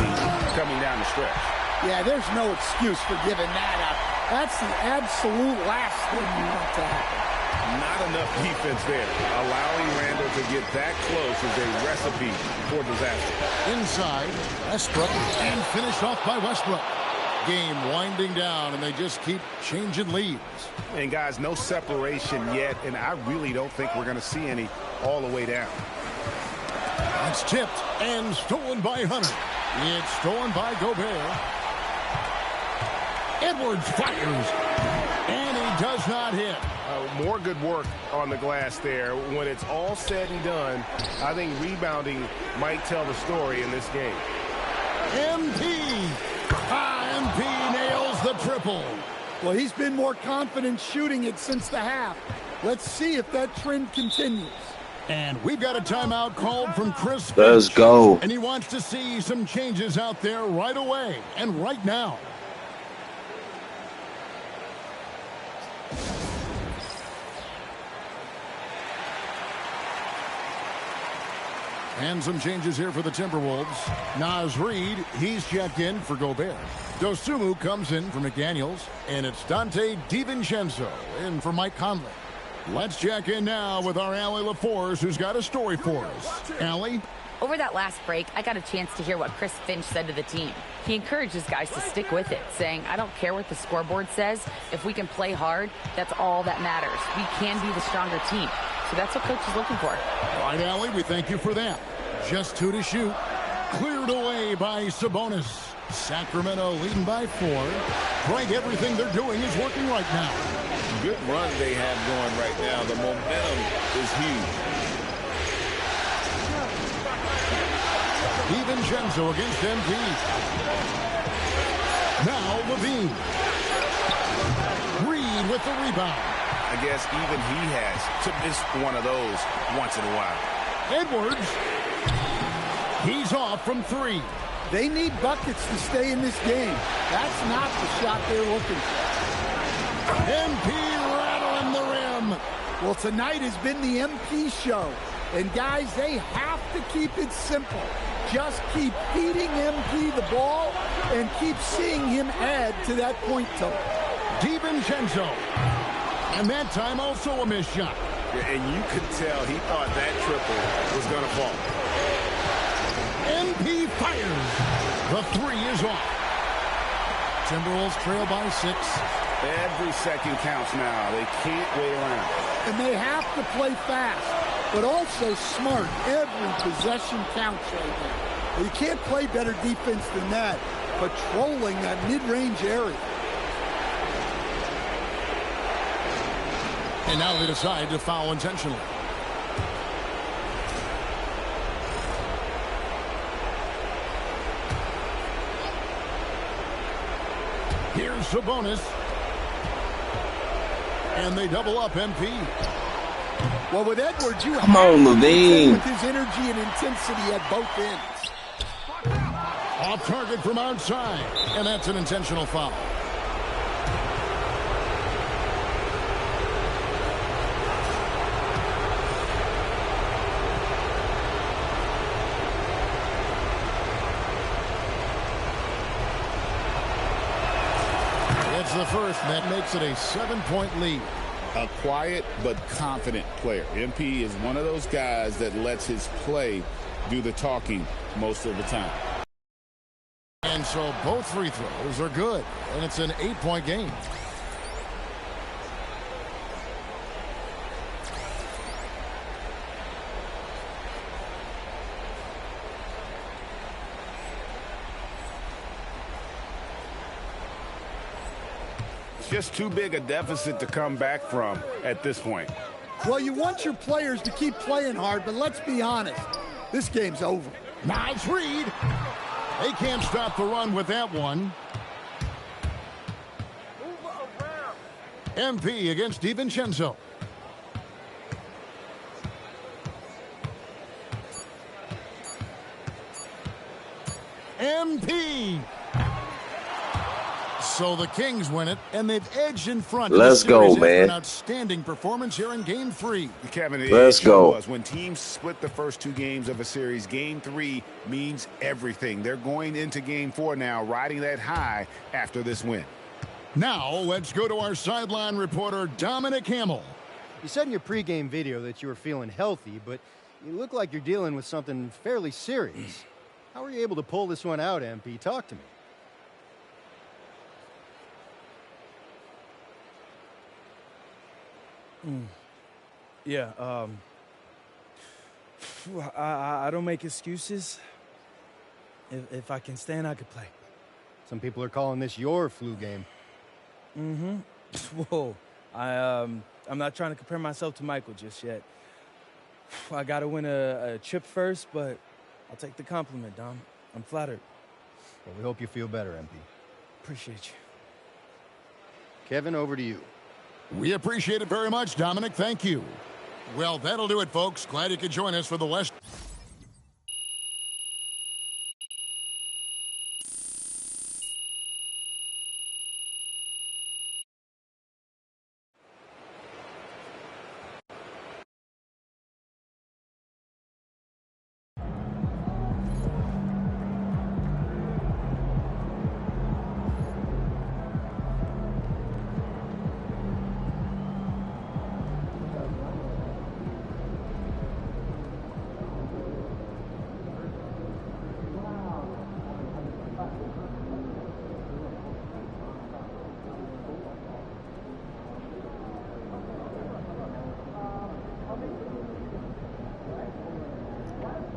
coming down the stretch. Yeah, there's no excuse for giving that up. That's the absolute last thing you want to happen. Not enough defense there. Allowing Randall to get that close is a recipe for disaster. Inside, Westbrook, and finished off by Westbrook. Game winding down, and they just keep changing leads. And guys, no separation yet, and I really don't think we're going to see any all the way down. It's tipped and stolen by Hunter. It's stolen by Gobert. Edwards fires, and he does not hit. More good work on the glass there. When it's all said and done, I think rebounding might tell the story in this game. MP nails the triple. Well, he's been more confident shooting it since the half. Let's see if that trend continues. And we've got a timeout called from Chris Finch. Let's go. And he wants to see some changes out there right away and right now. And some changes here for the Timberwolves. Naz Reid, he's checked in for Gobert. Dosunmu comes in for McDaniels. And it's Dante DiVincenzo in for Mike Conley. Let's check in now with our Allie LaForce, who's got a story for us. Allie? Over that last break, I got a chance to hear what Chris Finch said to the team. He encourages guys to stick with it, saying, I don't care what the scoreboard says. If we can play hard, that's all that matters. We can be the stronger team. So that's what coach is looking for. All right, Allie, we thank you for that. Just 2 to shoot. Cleared away by Sabonis. Sacramento leading by 4. Greg, everything they're doing is working right now. Good run they have going right now. The momentum is huge. DiVincenzo against MP. Now Levine. Reid with the rebound. I guess even he has to miss one of those once in a while. Edwards. He's off from 3. They need buckets to stay in this game. That's not the shot they're looking for. MP rattling the rim. Well, tonight has been the MP show. And guys, they have to keep it simple. Just keep feeding MP the ball, and keep seeing him add to that point total. DiVincenzo. And that time also a missed shot. Yeah, and you could tell he thought that triple was going to fall. MP fires. The 3 is off. Timberwolves trail by 6. Every second counts now. They can't wait around. And they have to play fast, but also smart. Every possession counts right now. You can't play better defense than that, patrolling that mid-range area. And now they decide to foul intentionally. Here's Sabonis. And they double up MP. Well, with Edwards, you come on, Levine. With his energy and intensity at both ends. Off target from outside. And that's an intentional foul. It's the first, and that makes it a 7-point lead. A quiet but confident player. MP is one of those guys that lets his play do the talking most of the time. And so both free throws are good, and it's an 8-point game. Just too big a deficit to come back from at this point. Well, you want your players to keep playing hard, but let's be honest. This game's over. Nice read. They can't stop the run with that one. MP against DiVincenzo. MP. So the Kings win it, and they've edged in front. Let's go, man. An outstanding performance here in Game 3. Kevin, let's go. When teams split the first 2 games of a series, Game 3 means everything. They're going into Game 4 now, riding that high after this win. Now let's go to our sideline reporter, Dominic Hamill. You said in your pregame video that you were feeling healthy, but you look like you're dealing with something fairly serious. How were you able to pull this one out, MP? Talk to me. Yeah, I don't make excuses. If I can stand, I could play. Some people are calling this your flu game. Whoa. I'm not trying to compare myself to Michael just yet. I got to win a chip first, but I'll take the compliment, Dom. I'm flattered. Well, we hope you feel better, MP. Appreciate you. Kevin, over to you. We appreciate it very much, Dominic. Thank you. Well, that'll do it, folks. Glad you could join us for the West.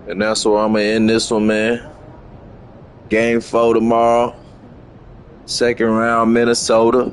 And that's where I'm going to end this one, man. Game 4 tomorrow. Second round, Minnesota.